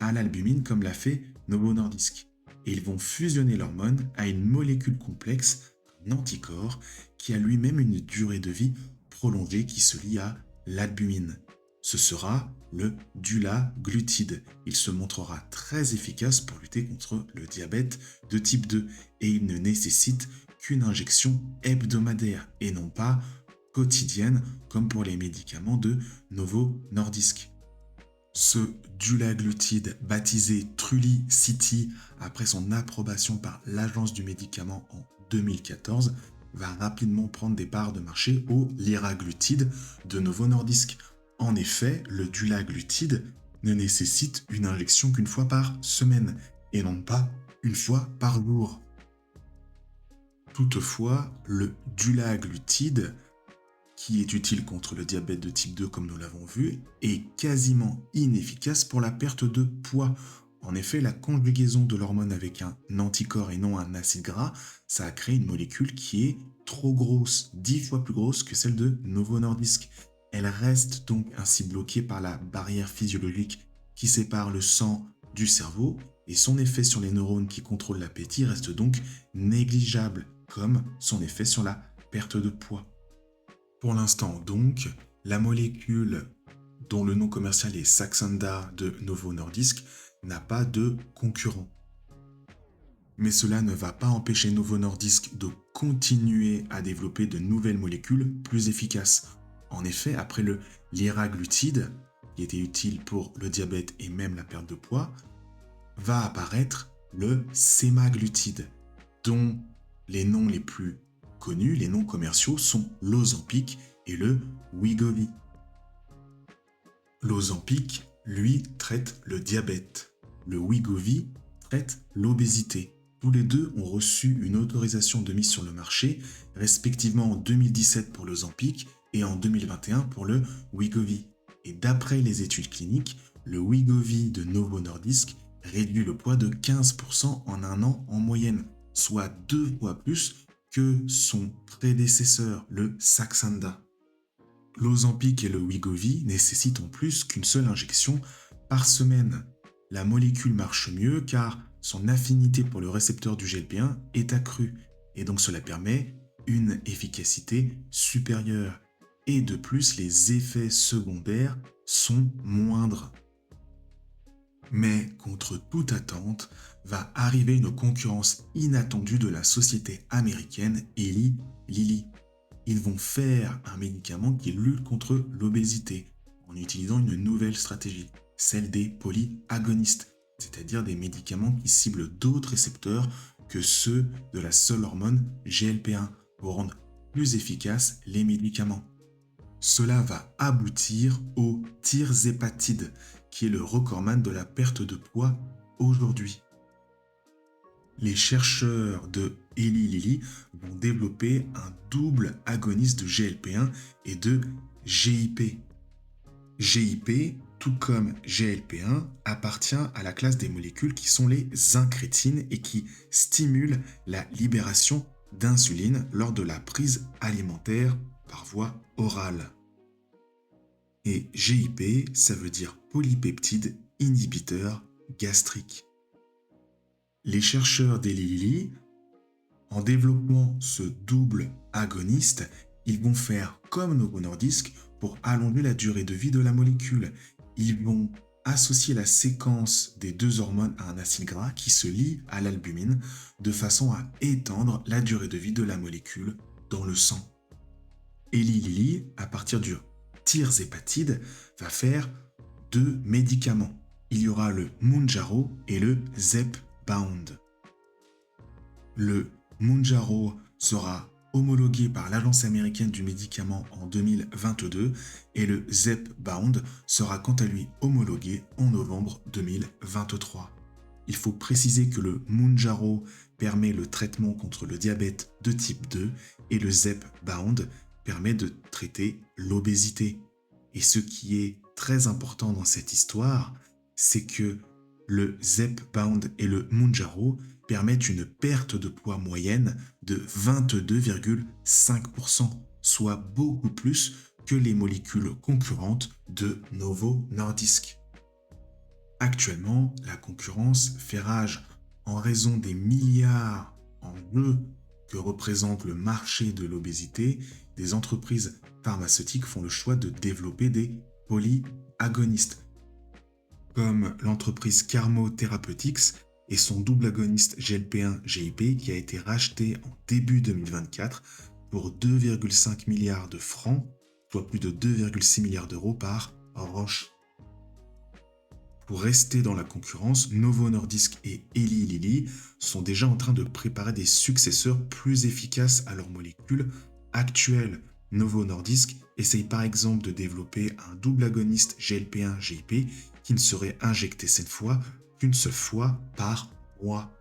[SPEAKER 1] à l'albumine comme l'a fait Novo Nordisk. Et ils vont fusionner l'hormone à une molécule complexe, un anticorps, qui a lui-même une durée de vie prolongée qui se lie à l'albumine. Ce sera le dulaglutide. Il se montrera très efficace pour lutter contre le diabète de type 2 et il ne nécessite qu'une injection hebdomadaire et non pas quotidienne comme pour les médicaments de Novo Nordisk. Ce dulaglutide, baptisé Trulicity après son approbation par l'Agence du médicament en 2014, va rapidement prendre des parts de marché au liraglutide de Novo Nordisk. En effet, le dulaglutide ne nécessite une injection qu'une fois par semaine et non pas une fois par jour. Toutefois, le dulaglutide, qui est utile contre le diabète de type 2 comme nous l'avons vu, est quasiment inefficace pour la perte de poids. En effet, la conjugaison de l'hormone avec un anticorps et non un acide gras, ça a créé une molécule qui est trop grosse, 10 fois plus grosse que celle de Novo Nordisk. Elle reste donc ainsi bloquée par la barrière physiologique qui sépare le sang du cerveau et son effet sur les neurones qui contrôlent l'appétit reste donc négligeable, comme son effet sur la perte de poids. Pour l'instant donc, la molécule dont le nom commercial est Saxenda de Novo Nordisk n'a pas de concurrent. Mais cela ne va pas empêcher Novo Nordisk de continuer à développer de nouvelles molécules plus efficaces. En effet, après le liraglutide, qui était utile pour le diabète et même la perte de poids, va apparaître le semaglutide, dont les noms les plus connus, les noms commerciaux, sont l'Ozempic et le Wegovy. L'Ozempic, lui, traite le diabète. Le Wegovy traite l'obésité. Tous les deux ont reçu une autorisation de mise sur le marché, respectivement en 2017 pour l'Ozempic et en 2021 pour le Wegovy. Et d'après les études cliniques, le Wegovy de Novo Nordisk réduit le poids de 15% en un an en moyenne, soit 2 fois plus que son prédécesseur, le Saxenda. l'Ozempic et le Wegovy nécessitent en plus qu'une seule injection par semaine. La molécule marche mieux car son affinité pour le récepteur du GLP-1 est accrue et donc cela permet une efficacité supérieure. Et de plus, les effets secondaires sont moindres. Mais contre toute attente, va arriver une concurrence inattendue de la société américaine Eli Lilly. Ils vont faire un médicament qui lutte contre l'obésité en utilisant une nouvelle stratégie, celle des polyagonistes, c'est-à-dire des médicaments qui ciblent d'autres récepteurs que ceux de la seule hormone GLP-1 pour rendre plus efficaces les médicaments. Cela va aboutir au tirzépatide, qui est le recordman de la perte de poids aujourd'hui. Les chercheurs de Eli Lilly vont développer un double agoniste de GLP-1 et de GIP. GIP, tout comme GLP-1, appartient à la classe des molécules qui sont les incrétines et qui stimulent la libération d'insuline lors de la prise alimentaire par voie orale. Et GIP, ça veut dire polypeptide inhibiteur gastrique. Les chercheurs d'Eli Lilly, en développant ce double agoniste, ils vont faire comme Novo Nordisk pour allonger la durée de vie de la molécule. Ils vont associer la séquence des deux hormones à un acide gras qui se lie à l'albumine de façon à étendre la durée de vie de la molécule dans le sang. Eli Lilly, à partir du tirzépatide, va faire deux médicaments. Il y aura le Mounjaro et le Zepbound. Le Mounjaro sera homologué par l'Agence américaine du médicament en 2022 et le Zepbound sera quant à lui homologué en novembre 2023. Il faut préciser que le Mounjaro permet le traitement contre le diabète de type 2 et le Zepbound permet de traiter l'obésité. Et ce qui est très important dans cette histoire, c'est que le Zepbound et le Mounjaro permettent une perte de poids moyenne de 22,5%, soit beaucoup plus que les molécules concurrentes de Novo Nordisk. Actuellement, la concurrence fait rage en raison des milliards en jeu que représente le marché de l'obésité. Des entreprises pharmaceutiques font le choix de développer des polyagonistes, comme l'entreprise Carmo Therapeutics et son double agoniste GLP-1-GIP qui a été racheté en début 2024 pour 2,5 milliards de francs, soit plus de 2,6 milliards d'euros par Roche. Pour rester dans la concurrence, Novo Nordisk et Eli Lilly sont déjà en train de préparer des successeurs plus efficaces à leurs molécules actuelles. Novo Nordisk essaye par exemple de développer un double agoniste GLP-1-GIP qui ne serait injecté cette fois qu'une seule fois par mois.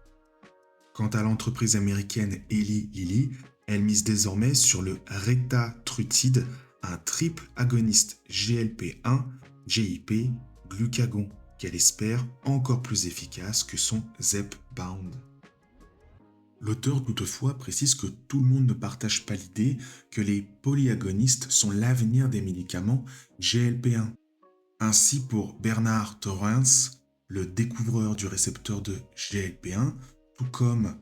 [SPEAKER 1] Quant à l'entreprise américaine Eli Lilly, elle mise désormais sur le retatrutide, un triple agoniste GLP-1-GIP glucagon qu'elle espère encore plus efficace que son Zepbound. L'auteur toutefois précise que tout le monde ne partage pas l'idée que les polyagonistes sont l'avenir des médicaments GLP-1. Ainsi pour Bernard Torrance, le découvreur du récepteur de GLP-1, tout comme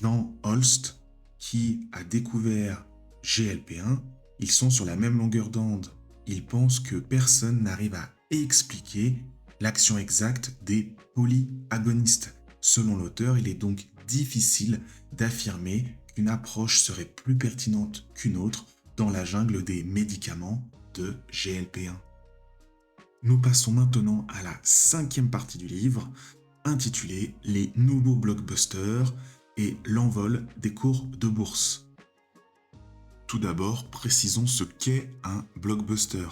[SPEAKER 1] Jean Holst qui a découvert GLP-1, ils sont sur la même longueur d'onde. Ils pensent que personne n'arrive à expliquer l'action exacte des polyagonistes. Selon l'auteur, il est donc difficile d'affirmer qu'une approche serait plus pertinente qu'une autre dans la jungle des médicaments de GLP-1. Nous passons maintenant à la 5e partie du livre, intitulée « Les nouveaux blockbusters et l'envol des cours de bourse ». Tout d'abord, précisons ce qu'est un blockbuster.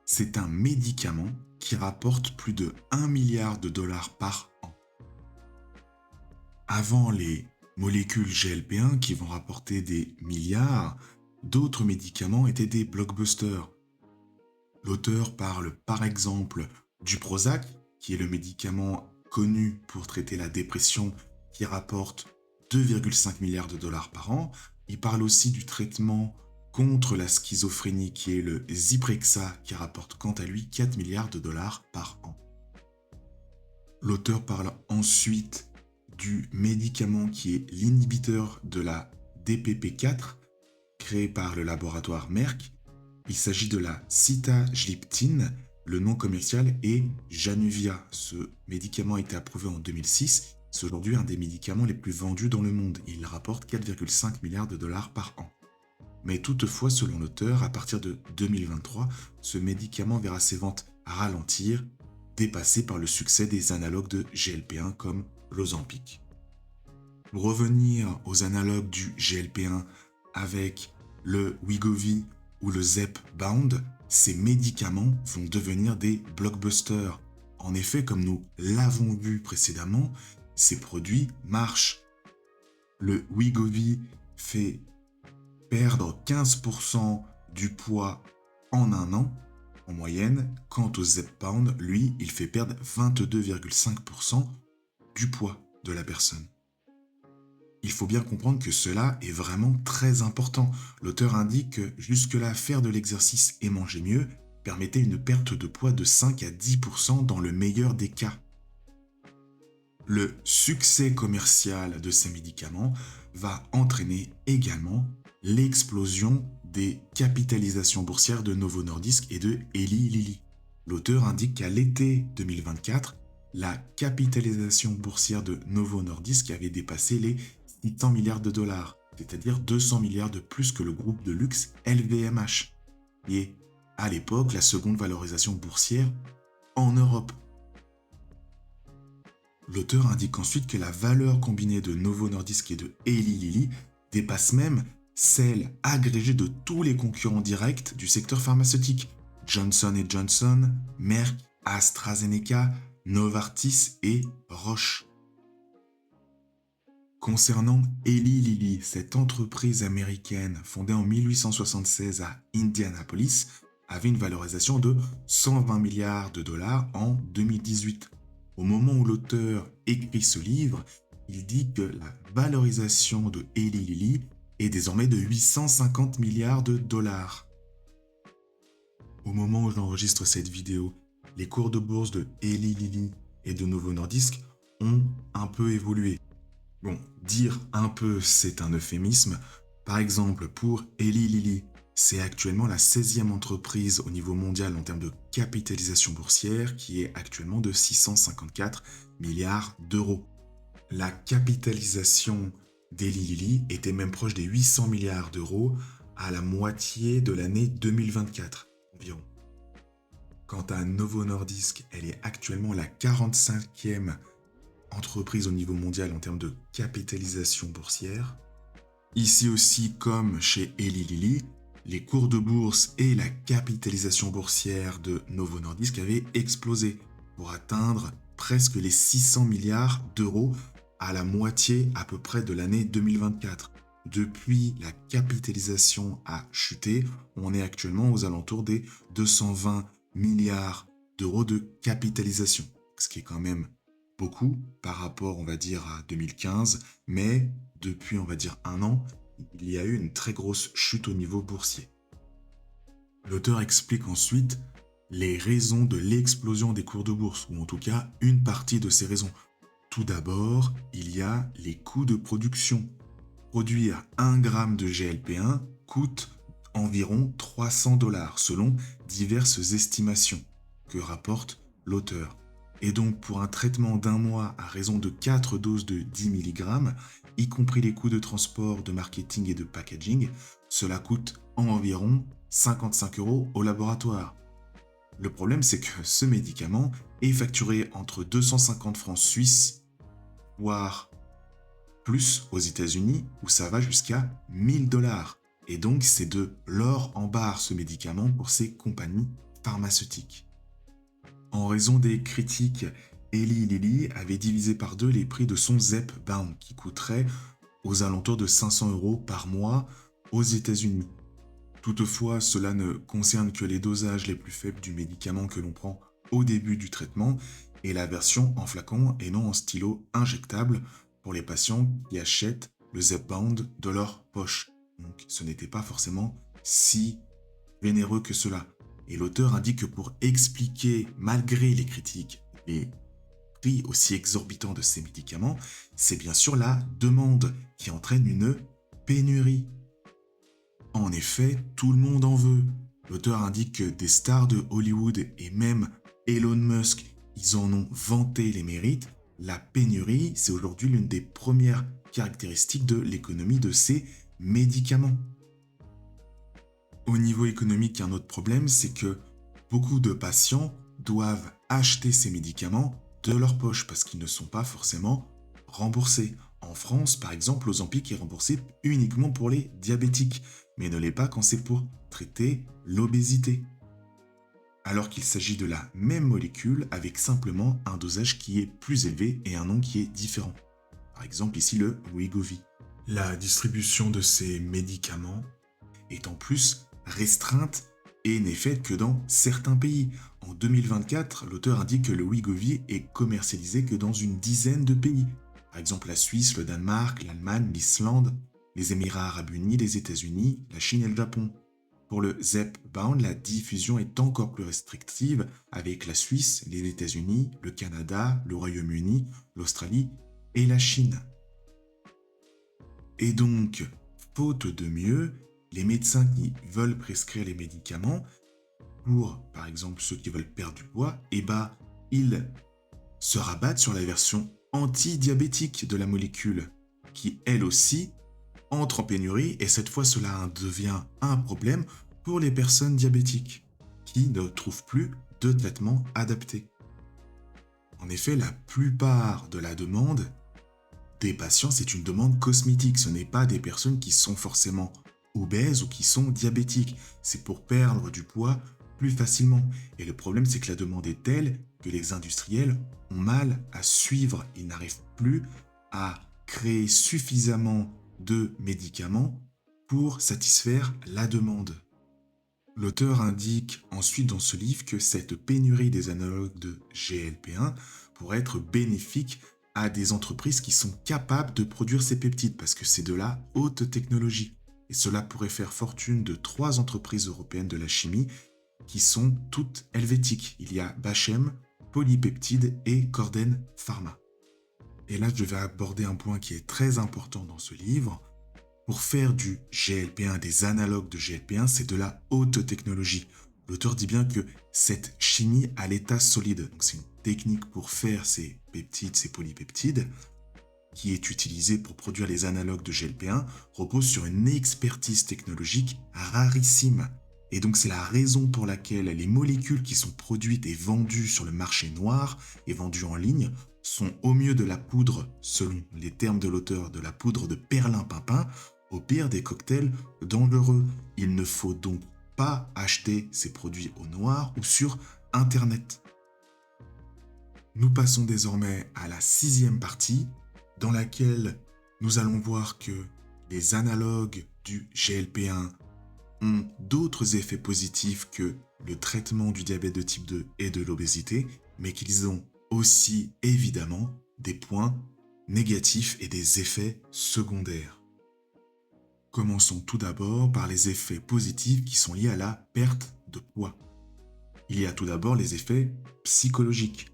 [SPEAKER 1] C'est un médicament qui rapporte plus de 1 milliard de dollars par an. Avant les molécules GLP-1 qui vont rapporter des milliards, d'autres médicaments étaient des blockbusters. L'auteur parle par exemple du Prozac, qui est le médicament connu pour traiter la dépression qui rapporte 2,5 milliards de dollars par an. Il parle aussi du traitement contre la schizophrénie qui est le Zyprexa qui rapporte quant à lui 4 milliards de dollars par an. L'auteur parle ensuite du médicament qui est l'inhibiteur de la DPP4 créé par le laboratoire Merck. Il s'agit de la sitagliptine. Le nom commercial est Januvia. Ce médicament a été approuvé en 2006. C'est aujourd'hui un des médicaments les plus vendus dans le monde. Il rapporte 4,5 milliards de dollars par an. Mais toutefois, selon l'auteur, à partir de 2023, ce médicament verra ses ventes ralentir, dépassées par le succès des analogues de GLP-1 comme l'Ozempic. Pour revenir aux analogues du GLP-1 avec le Wegovy ou le Zepbound, ces médicaments vont devenir des blockbusters. En effet, comme nous l'avons vu précédemment, ces produits marchent. Le Wegovy fait perdre 15% du poids en un an, en moyenne, quant au Zepbound, lui, il fait perdre 22,5% du poids de la personne. Il faut bien comprendre que cela est vraiment très important. L'auteur indique que jusque-là, faire de l'exercice et manger mieux permettait une perte de poids de 5 à 10% dans le meilleur des cas. Le succès commercial de ces médicaments va entraîner également l'explosion des capitalisations boursières de Novo Nordisk et de Eli Lilly. L'auteur indique qu'à l'été 2024, la capitalisation boursière de Novo Nordisk avait dépassé les 600 milliards de dollars, c'est-à-dire 200 milliards de plus que le groupe de luxe LVMH, qui est à l'époque la seconde valorisation boursière en Europe. L'auteur indique ensuite que la valeur combinée de Novo Nordisk et de Eli Lilly dépasse même celle agrégée de tous les concurrents directs du secteur pharmaceutique, Johnson & Johnson, Merck, AstraZeneca, Novartis et Roche. Concernant Eli Lilly, cette entreprise américaine fondée en 1876 à Indianapolis avait une valorisation de 120 milliards de dollars en 2018. Au moment où l'auteur écrit ce livre, il dit que la valorisation de Eli Lilly est désormais de 850 milliards de dollars. Au moment où j'enregistre cette vidéo, les cours de bourse de Eli Lilly et de Novo Nordisk ont un peu évolué. Bon, dire un peu, c'est un euphémisme. Par exemple, pour Eli Lilly, c'est actuellement la 16e entreprise au niveau mondial en termes de capitalisation boursière qui est actuellement de 654 milliards d'euros. La capitalisation d'Eli Lilly était même proche des 800 milliards d'euros à la moitié de l'année 2024 environ. Quant à Novo Nordisk, elle est actuellement la 45e entreprise au niveau mondial en termes de capitalisation boursière. Ici aussi, comme chez Eli Lilly, les cours de bourse et la capitalisation boursière de Novo Nordisk avaient explosé pour atteindre presque les 600 milliards d'euros à la moitié à peu près de l'année 2024. Depuis, la capitalisation a chuté. On est actuellement aux alentours des 220 milliards d'euros de capitalisation, ce qui est quand même beaucoup par rapport, on va dire, à 2015, mais depuis, on va dire, un an, il y a eu une très grosse chute au niveau boursier. L'auteur explique ensuite les raisons de l'explosion des cours de bourse, ou en tout cas une partie de ces raisons. Tout d'abord, il y a les coûts de production. Produire 1 gramme de GLP-1 coûte environ 300 $ selon diverses estimations que rapporte l'auteur. Et donc pour un traitement d'un mois à raison de 4 doses de 10 mg, y compris les coûts de transport, de marketing et de packaging, cela coûte environ 55 € au laboratoire. Le problème, c'est que ce médicament est facturé entre 250 francs suisses, voire plus aux États-Unis, où ça va jusqu'à 1000 $. Et donc, c'est de l'or en barre, ce médicament, pour ces compagnies pharmaceutiques. En raison des critiques, Eli Lilly avait divisé par 2 les prix de son Zepbound, qui coûterait aux alentours de 500 € par mois aux États-Unis. Toutefois, cela ne concerne que les dosages les plus faibles du médicament que l'on prend au début du traitement et la version en flacon et non en stylo injectable pour les patients qui achètent le Zepbound de leur poche. Donc ce n'était pas forcément si généreux que cela. Et l'auteur indique que pour expliquer, malgré les critiques, les prix aussi exorbitants de ces médicaments, c'est bien sûr la demande qui entraîne une pénurie. En effet, tout le monde en veut. L'auteur indique que des stars de Hollywood et même Elon Musk, ils en ont vanté les mérites. La pénurie, c'est aujourd'hui l'une des premières caractéristiques de l'économie de ces médicaments. Au niveau économique, un autre problème, c'est que beaucoup de patients doivent acheter ces médicaments de leur poche parce qu'ils ne sont pas forcément remboursés. En France, par exemple, l'Ozempic est remboursé uniquement pour les diabétiques, mais ne l'est pas quand c'est pour traiter l'obésité. Alors qu'il s'agit de la même molécule avec simplement un dosage qui est plus élevé et un nom qui est différent. Par exemple ici le Wegovy. La distribution de ces médicaments est en plus restreinte et n'est faite que dans certains pays. En 2024, l'auteur indique que le Wegovy est commercialisé que dans une dizaine de pays. Par exemple la Suisse, le Danemark, l'Allemagne, l'Islande, les Émirats arabes unis, les États-Unis, la Chine et le Japon. Pour le Zepbound, la diffusion est encore plus restrictive avec la Suisse, les États-Unis, le Canada, le Royaume-Uni, l'Australie et la Chine. Et donc, faute de mieux, les médecins qui veulent prescrire les médicaments, pour par exemple ceux qui veulent perdre du poids, ils se rabattent sur la version anti-diabétique de la molécule, qui elle aussi entre en pénurie et cette fois cela devient un problème pour les personnes diabétiques qui ne trouvent plus de traitement adapté. En effet, la plupart de la demande des patients, c'est une demande cosmétique. Ce n'est pas des personnes qui sont forcément obèses ou qui sont diabétiques. C'est pour perdre du poids plus facilement. Et le problème, c'est que la demande est telle que les industriels ont mal à suivre. Ils n'arrivent plus à créer suffisamment de médicaments pour satisfaire la demande. L'auteur indique ensuite dans ce livre que cette pénurie des analogues de GLP-1 pourrait être bénéfique à des entreprises qui sont capables de produire ces peptides parce que c'est de la haute technologie. Et cela pourrait faire fortune de 3 entreprises européennes de la chimie qui sont toutes helvétiques. Il y a Bachem, Polypeptide et Corden Pharma. Et là, je vais aborder un point qui est très important dans ce livre. Pour faire du GLP-1, des analogues de GLP-1, c'est de la haute technologie. L'auteur dit bien que cette chimie à l'état solide, donc c'est une technique pour faire ces peptides, ces polypeptides, qui est utilisée pour produire les analogues de GLP-1, repose sur une expertise technologique rarissime. Et donc c'est la raison pour laquelle les molécules qui sont produites et vendues sur le marché noir et vendues en ligne sont au mieux de la poudre, selon les termes de l'auteur, de la poudre de perlimpinpin, au pire des cocktails dangereux. Il ne faut donc pas acheter ces produits au noir ou sur Internet. Nous passons désormais à la 6e partie, dans laquelle nous allons voir que les analogues du GLP-1 ont d'autres effets positifs que le traitement du diabète de type 2 et de l'obésité, mais qu'ils ont aussi évidemment des points négatifs et des effets secondaires. Commençons tout d'abord par les effets positifs qui sont liés à la perte de poids. Il y a tout d'abord les effets psychologiques.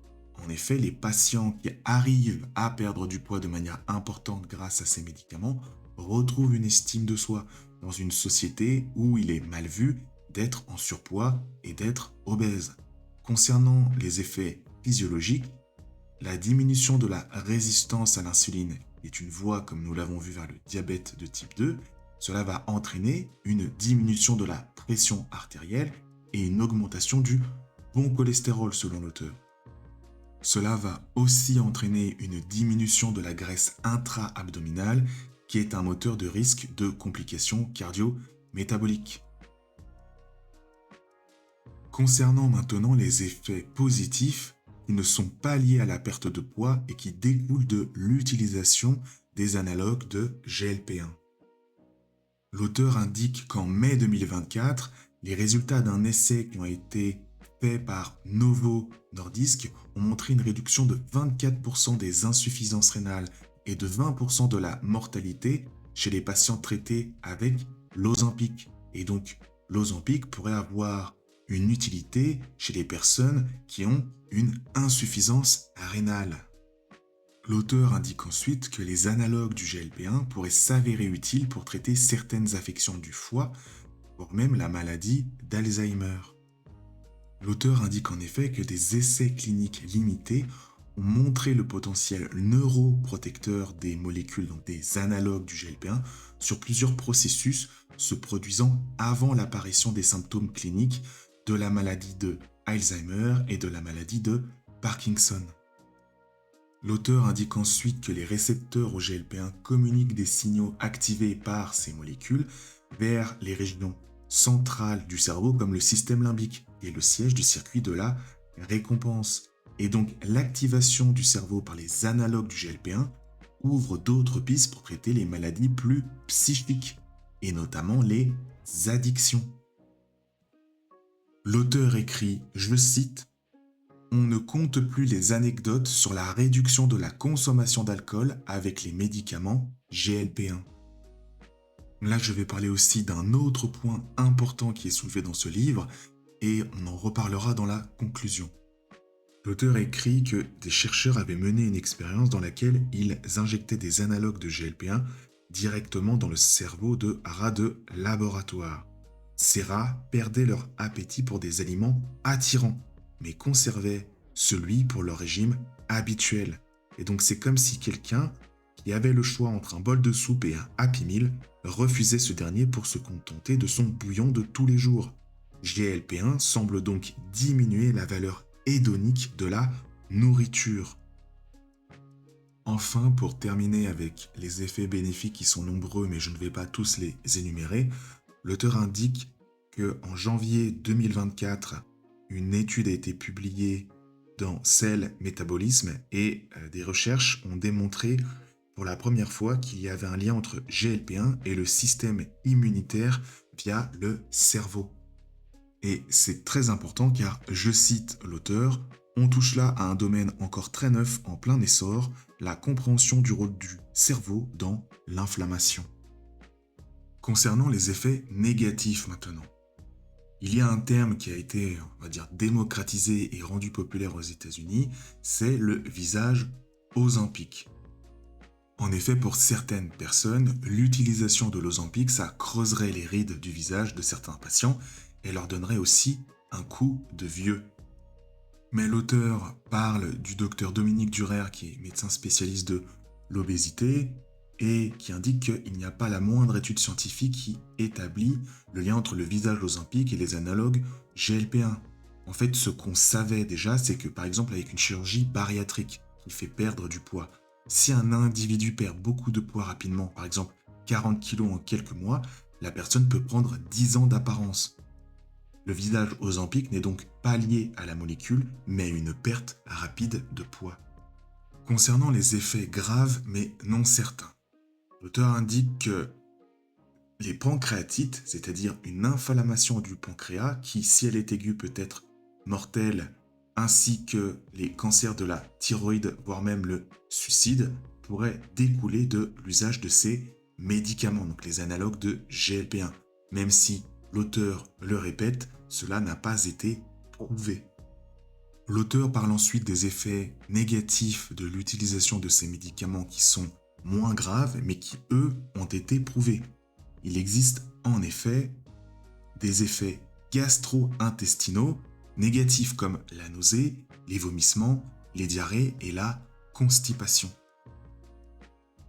[SPEAKER 1] En effet, les patients qui arrivent à perdre du poids de manière importante grâce à ces médicaments retrouvent une estime de soi dans une société où il est mal vu d'être en surpoids et d'être obèse. Concernant les effets physiologiques, la diminution de la résistance à l'insuline est une voie, comme nous l'avons vu, vers le diabète de type 2. Cela va entraîner une diminution de la pression artérielle et une augmentation du bon cholestérol selon l'auteur. Cela va aussi entraîner une diminution de la graisse intra-abdominale qui est un moteur de risque de complications cardio-métaboliques. Concernant maintenant les effets positifs qui ne sont pas liés à la perte de poids et qui découlent de l'utilisation des analogues de GLP-1. L'auteur indique qu'en mai 2024, les résultats d'un essai qui ont été faits par Novo Nordisk ont montré une réduction de 24% des insuffisances rénales et de 20% de la mortalité chez les patients traités avec l'Ozempic. Et donc, l'Ozempic pourrait avoir une utilité chez les personnes qui ont une insuffisance rénale. L'auteur indique ensuite que les analogues du GLP-1 pourraient s'avérer utiles pour traiter certaines affections du foie, voire même la maladie d'Alzheimer. L'auteur indique en effet que des essais cliniques limités ont montré le potentiel neuroprotecteur des molécules, donc des analogues du GLP-1, sur plusieurs processus se produisant avant l'apparition des symptômes cliniques de la maladie de Alzheimer et de la maladie de Parkinson. L'auteur indique ensuite que les récepteurs au GLP-1 communiquent des signaux activés par ces molécules vers les régions centrales du cerveau comme le système limbique et le siège du circuit de la récompense. Et donc l'activation du cerveau par les analogues du GLP-1 ouvre d'autres pistes pour traiter les maladies plus psychiques et notamment les addictions. L'auteur écrit, je cite, on ne compte plus les anecdotes sur la réduction de la consommation d'alcool avec les médicaments GLP-1. Là, je vais parler aussi d'un autre point important qui est soulevé dans ce livre, et on en reparlera dans la conclusion. L'auteur écrit que des chercheurs avaient mené une expérience dans laquelle ils injectaient des analogues de GLP-1 directement dans le cerveau de rats de laboratoire. Ces rats perdaient leur appétit pour des aliments attirants, mais conservaient celui pour leur régime habituel. Et donc c'est comme si quelqu'un qui avait le choix entre un bol de soupe et un Happy Meal refusait ce dernier pour se contenter de son bouillon de tous les jours. GLP-1 semble donc diminuer la valeur hédonique de la nourriture. Enfin, pour terminer avec les effets bénéfiques qui sont nombreux, mais je ne vais pas tous les énumérer, l'auteur indique qu'en janvier 2024, une étude a été publiée dans Cell Métabolisme et des recherches ont démontré pour la première fois qu'il y avait un lien entre GLP-1 et le système immunitaire via le cerveau. Et c'est très important car, je cite l'auteur, on touche là à un domaine encore très neuf en plein essor, la compréhension du rôle du cerveau dans l'inflammation. Concernant les effets négatifs maintenant, il y a un terme qui a été, on va dire, démocratisé et rendu populaire aux États-Unis, c'est le visage Ozempic. En effet, pour certaines personnes, l'utilisation de l'Ozempic, ça creuserait les rides du visage de certains patients et leur donnerait aussi un coup de vieux. Mais l'auteur parle du docteur Dominique Durer, qui est médecin spécialiste de l'obésité, et qui indique qu'il n'y a pas la moindre étude scientifique qui établit le lien entre le visage Ozempic et les analogues GLP-1. En fait, ce qu'on savait déjà, c'est que par exemple avec une chirurgie bariatrique qui fait perdre du poids, si un individu perd beaucoup de poids rapidement, par exemple 40 kg en quelques mois, la personne peut prendre 10 ans d'apparence. Le visage Ozempic n'est donc pas lié à la molécule, mais à une perte rapide de poids. Concernant les effets graves mais non certains, l'auteur indique que les pancréatites, c'est-à-dire une inflammation du pancréas qui, si elle est aiguë, peut être mortelle, ainsi que les cancers de la thyroïde, voire même le suicide, pourraient découler de l'usage de ces médicaments, donc les analogues de GLP-1. Même si l'auteur le répète, cela n'a pas été prouvé. L'auteur parle ensuite des effets négatifs de l'utilisation de ces médicaments qui sont moins graves, mais qui, eux, ont été prouvés. Il existe en effet des effets gastro-intestinaux négatifs comme la nausée, les vomissements, les diarrhées et la constipation.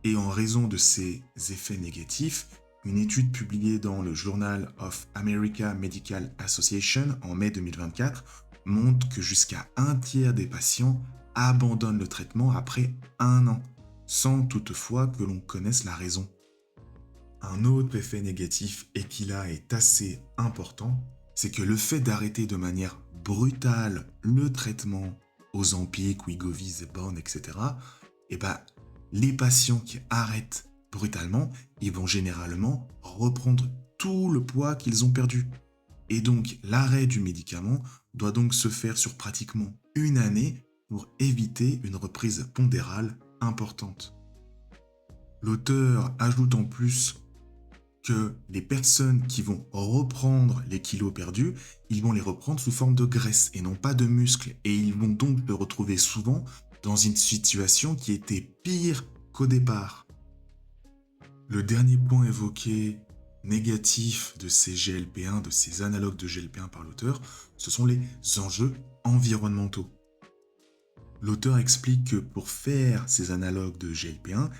[SPEAKER 1] Et en raison de ces effets négatifs, une étude publiée dans le Journal of American Medical Association en mai 2024 montre que jusqu'à un tiers des patients abandonnent le traitement après 1 an, sans toutefois que l'on connaisse la raison. Un autre effet négatif, et qui là est assez important, c'est que le fait d'arrêter de manière brutale le traitement Ozempic, Wegovy, Zepbound, etc., les patients qui arrêtent brutalement, ils vont généralement reprendre tout le poids qu'ils ont perdu. Et donc, l'arrêt du médicament doit donc se faire sur pratiquement 1 année pour éviter une reprise pondérale importante. L'auteur ajoute en plus que les personnes qui vont reprendre les kilos perdus, ils vont les reprendre sous forme de graisse et non pas de muscles. Et ils vont donc se retrouver souvent dans une situation qui était pire qu'au départ. Le dernier point évoqué négatif de ces GLP-1, de ces analogues de GLP-1 par l'auteur, ce sont les enjeux environnementaux. L'auteur explique que pour faire ces analogues de GLP-1,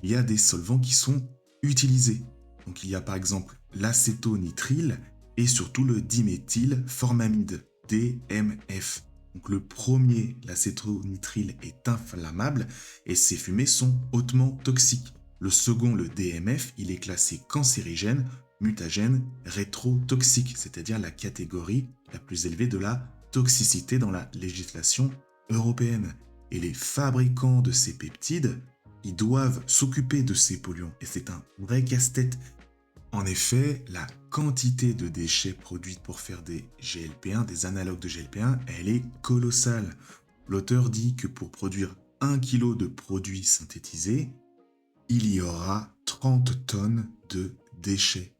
[SPEAKER 1] il y a des solvants qui sont utilisés. Donc il y a par exemple l'acétonitrile et surtout le diméthylformamide, DMF. Donc le premier, l'acétonitrile, est inflammable et ces fumées sont hautement toxiques. Le second, le DMF, il est classé cancérigène, mutagène, rétrotoxique, c'est-à-dire la catégorie la plus élevée de la toxicité dans la législation européenne. Et les fabricants de ces peptides, ils doivent s'occuper de ces polluants. Et c'est un vrai casse-tête. En effet, la quantité de déchets produits pour faire des GLP-1, des analogues de GLP-1, elle est colossale. L'auteur dit que pour produire 1 kg de produits synthétisés, il y aura 30 tonnes de déchets.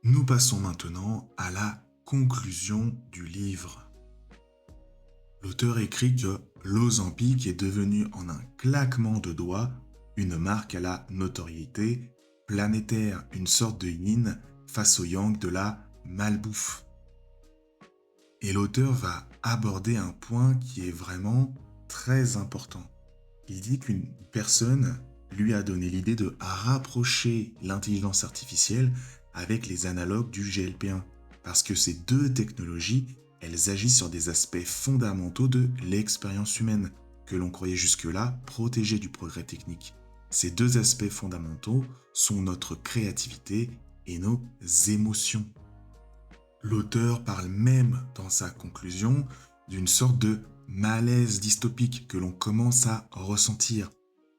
[SPEAKER 1] Nous passons maintenant à la conclusion du livre. L'auteur écrit que l'Ozempic est devenu en un claquement de doigts une marque à la notoriété planétaire, une sorte de yin face au yang de la malbouffe. Et l'auteur va aborder un point qui est vraiment très important. Il dit qu'une personne lui a donné l'idée de rapprocher l'intelligence artificielle avec les analogues du GLP-1, parce que ces deux technologies, elles agissent sur des aspects fondamentaux de l'expérience humaine, que l'on croyait jusque-là protégés du progrès technique. Ces deux aspects fondamentaux sont notre créativité et nos émotions. L'auteur parle même dans sa conclusion d'une sorte de malaise dystopique que l'on commence à ressentir.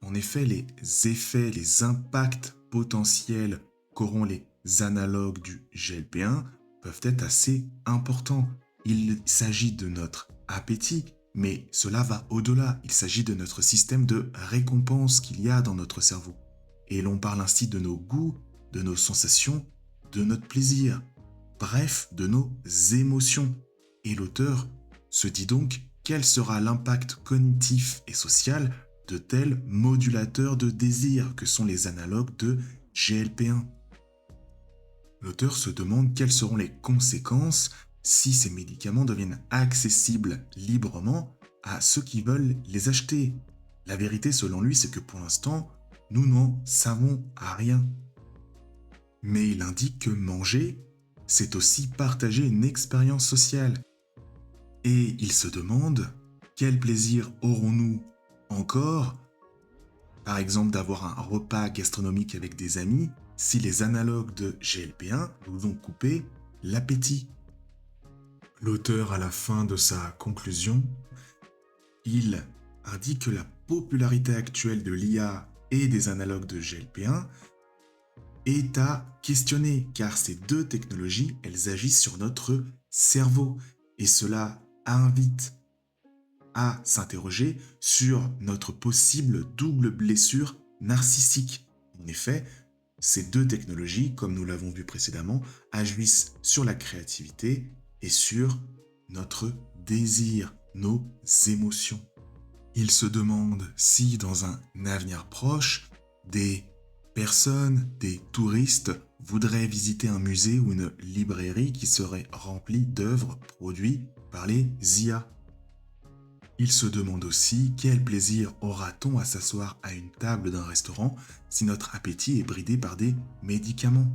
[SPEAKER 1] En effet, les effets, les impacts potentiels qu'auront les analogues du GLP-1 peuvent être assez importants. Il s'agit de notre appétit, mais cela va au-delà. Il s'agit de notre système de récompense qu'il y a dans notre cerveau. Et l'on parle ainsi de nos goûts, de nos sensations, de notre plaisir, bref, de nos émotions. Et l'auteur se dit donc quel sera l'impact cognitif et social de tels modulateurs de désir que sont les analogues de GLP-1. L'auteur se demande quelles seront les conséquences si ces médicaments deviennent accessibles librement à ceux qui veulent les acheter. La vérité, selon lui, c'est que pour l'instant, nous n'en savons rien. Mais il indique que manger, c'est aussi partager une expérience sociale. Et il se demande quel plaisir aurons-nous encore, par exemple d'avoir un repas gastronomique avec des amis, si les analogues de GLP-1 nous ont coupé l'appétit. L'auteur, à la fin de sa conclusion, il indique que la popularité actuelle de l'IA et des analogues de GLP-1 est à questionner, car ces deux technologies, elles agissent sur notre cerveau, et cela invite à s'interroger sur notre possible double blessure narcissique. En effet, ces deux technologies, comme nous l'avons vu précédemment, agissent sur la créativité et sur notre désir, nos émotions. Il se demande si, dans un avenir proche, des personnes, des touristes voudraient visiter un musée ou une librairie qui serait remplie d'œuvres produites par les IA. Il se demande aussi quel plaisir aura-t-on à s'asseoir à une table d'un restaurant si notre appétit est bridé par des médicaments.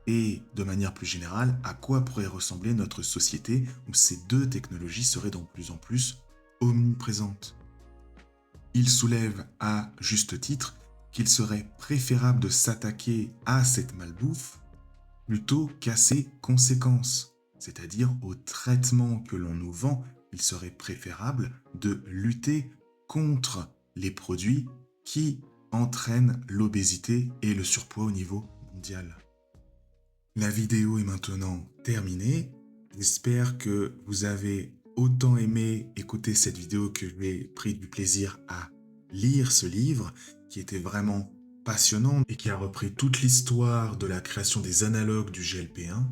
[SPEAKER 1] Et, de manière plus générale, à quoi pourrait ressembler notre société où ces deux technologies seraient de plus en plus omniprésentes. Il soulève à juste titre qu'il serait préférable de s'attaquer à cette malbouffe plutôt qu'à ses conséquences, c'est-à-dire au traitement que l'on nous vend. Il serait préférable de lutter contre les produits qui entraînent l'obésité et le surpoids au niveau mondial. La vidéo est maintenant terminée. J'espère que vous avez autant aimé écouter cette vidéo que j'ai pris du plaisir à lire ce livre qui était vraiment passionnant et qui a repris toute l'histoire de la création des analogues du GLP-1,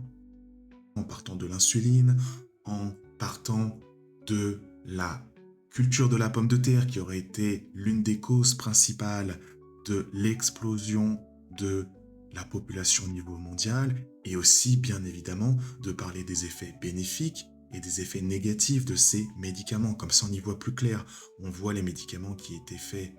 [SPEAKER 1] en partant de l'insuline, en partant de la culture de la pomme de terre qui aurait été l'une des causes principales de l'explosion de la population au niveau mondial, et aussi bien évidemment de parler des effets bénéfiques et des effets négatifs de ces médicaments. Comme ça on y voit plus clair. On voit les médicaments qui étaient faits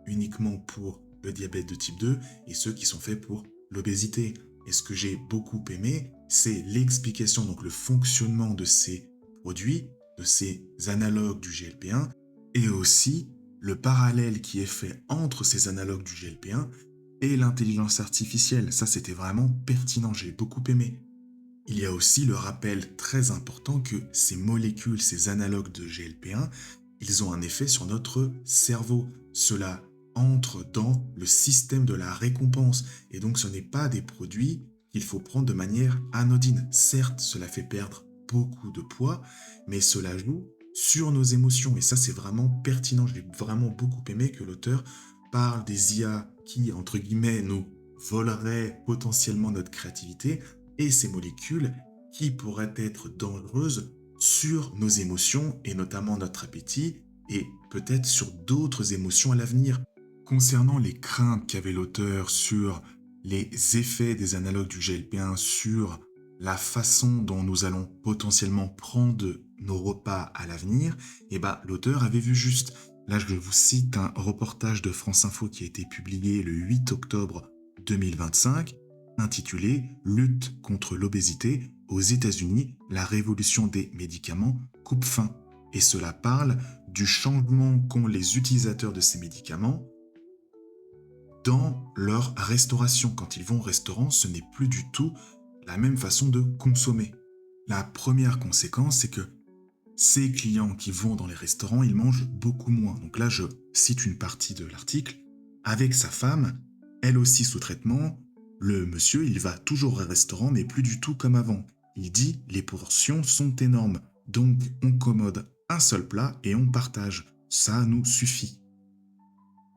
[SPEAKER 1] uniquement pour le diabète de type 2 et ceux qui sont faits pour l'obésité. Et ce que j'ai beaucoup aimé, c'est l'explication, donc le fonctionnement de ces produits, de ces analogues du GLP-1, et aussi le parallèle qui est fait entre ces analogues du GLP-1 et l'intelligence artificielle. Ça, c'était vraiment pertinent, j'ai beaucoup aimé. Il y a aussi le rappel très important que ces molécules, ces analogues de GLP-1, ils ont un effet sur notre cerveau. Cela entre dans le système de la récompense. Et donc, ce n'est pas des produits qu'il faut prendre de manière anodine. Certes, cela fait perdre beaucoup de poids, mais cela joue sur nos émotions. Et ça, c'est vraiment pertinent. J'ai vraiment beaucoup aimé que l'auteur parle des IA qui, entre guillemets, nous voleraient potentiellement notre créativité et ces molécules qui pourraient être dangereuses sur nos émotions et notamment notre appétit et peut-être sur d'autres émotions à l'avenir. Concernant les craintes qu'avait l'auteur sur les effets des analogues du GLP-1 sur la façon dont nous allons potentiellement prendre nos repas à l'avenir, eh ben, l'auteur avait vu juste. Là, je vous cite un reportage de France Info qui a été publié le 8 octobre 2025, intitulé « Lutte contre l'obésité aux États-Unis, la révolution des médicaments coupe fin ». Et cela parle du changement qu'ont les utilisateurs de ces médicaments dans leur restauration. Quand ils vont au restaurant, ce n'est plus du tout la même façon de consommer. La première conséquence, c'est que ces clients qui vont dans les restaurants, ils mangent beaucoup moins. Donc là, je cite une partie de l'article. Avec sa femme, elle aussi sous traitement, le monsieur, il va toujours au restaurant, mais plus du tout comme avant. Il dit, les portions sont énormes. Donc, on commode un seul plat et on partage. Ça nous suffit.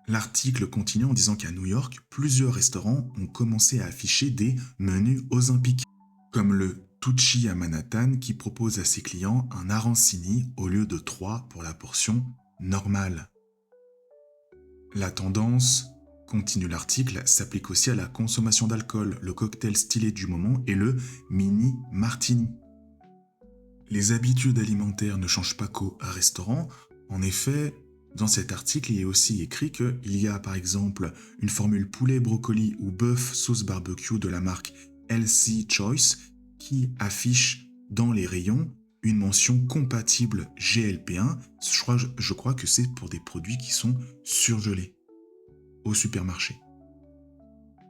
[SPEAKER 1] L'article continue en disant qu'à New York, plusieurs restaurants ont commencé à afficher des menus olympiques, comme le Tucci à Manhattan qui propose à ses clients un arancini au lieu de 3 pour la portion normale. La tendance, continue l'article, s'applique aussi à la consommation d'alcool, le cocktail stylé du moment et le mini martini. Les habitudes alimentaires ne changent pas qu'au restaurant. En effet, dans cet article, il est aussi écrit qu'il y a par exemple une formule poulet, brocoli ou bœuf sauce barbecue de la marque Healthy Choice qui affiche dans les rayons une mention compatible GLP-1. Je crois que c'est pour des produits qui sont surgelés au supermarché.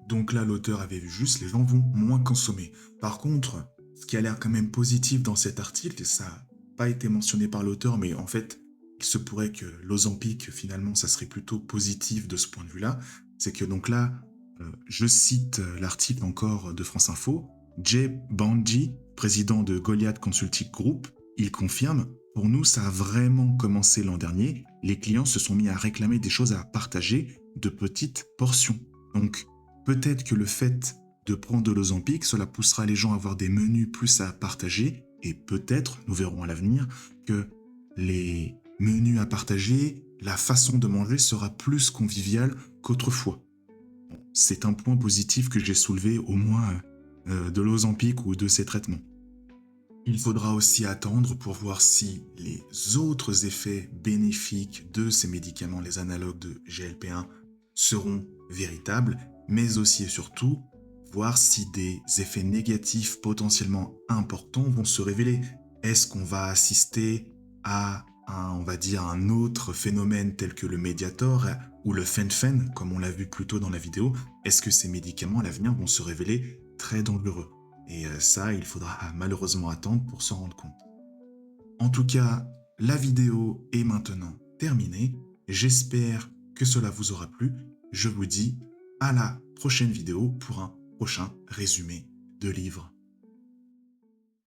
[SPEAKER 1] Donc là, l'auteur avait vu juste, les gens vont moins consommer. Par contre, ce qui a l'air quand même positif dans cet article, et ça n'a pas été mentionné par l'auteur, mais en fait, il se pourrait que l'Ozempic, finalement, ça serait plutôt positif de ce point de vue-là, c'est que donc là, je cite l'article encore de France Info, Jay Banji, président de Goliath Consulting Group, il confirme, pour nous, ça a vraiment commencé l'an dernier, les clients se sont mis à réclamer des choses à partager de petites portions. Donc, peut-être que le fait de prendre de l'Ozempic, cela poussera les gens à avoir des menus plus à partager, et peut-être, nous verrons à l'avenir, que les menus à partager, la façon de manger sera plus conviviale qu'autrefois. C'est un point positif que j'ai soulevé au moins de l'Ozempic ou de ces traitements. Il faudra aussi attendre pour voir si les autres effets bénéfiques de ces médicaments, les analogues de GLP-1, seront véritables, mais aussi et surtout voir si des effets négatifs potentiellement importants vont se révéler. Est-ce qu'on va assister à un autre phénomène tel que le Mediator ou le fen-phen, comme on l'a vu plus tôt dans la vidéo? Est-ce que ces médicaments à l'avenir vont se révéler très dangereux? Et ça, il faudra malheureusement attendre pour s'en rendre compte. En tout cas, la vidéo est maintenant terminée. J'espère que cela vous aura plu. Je vous dis à la prochaine vidéo pour un prochain résumé de livre.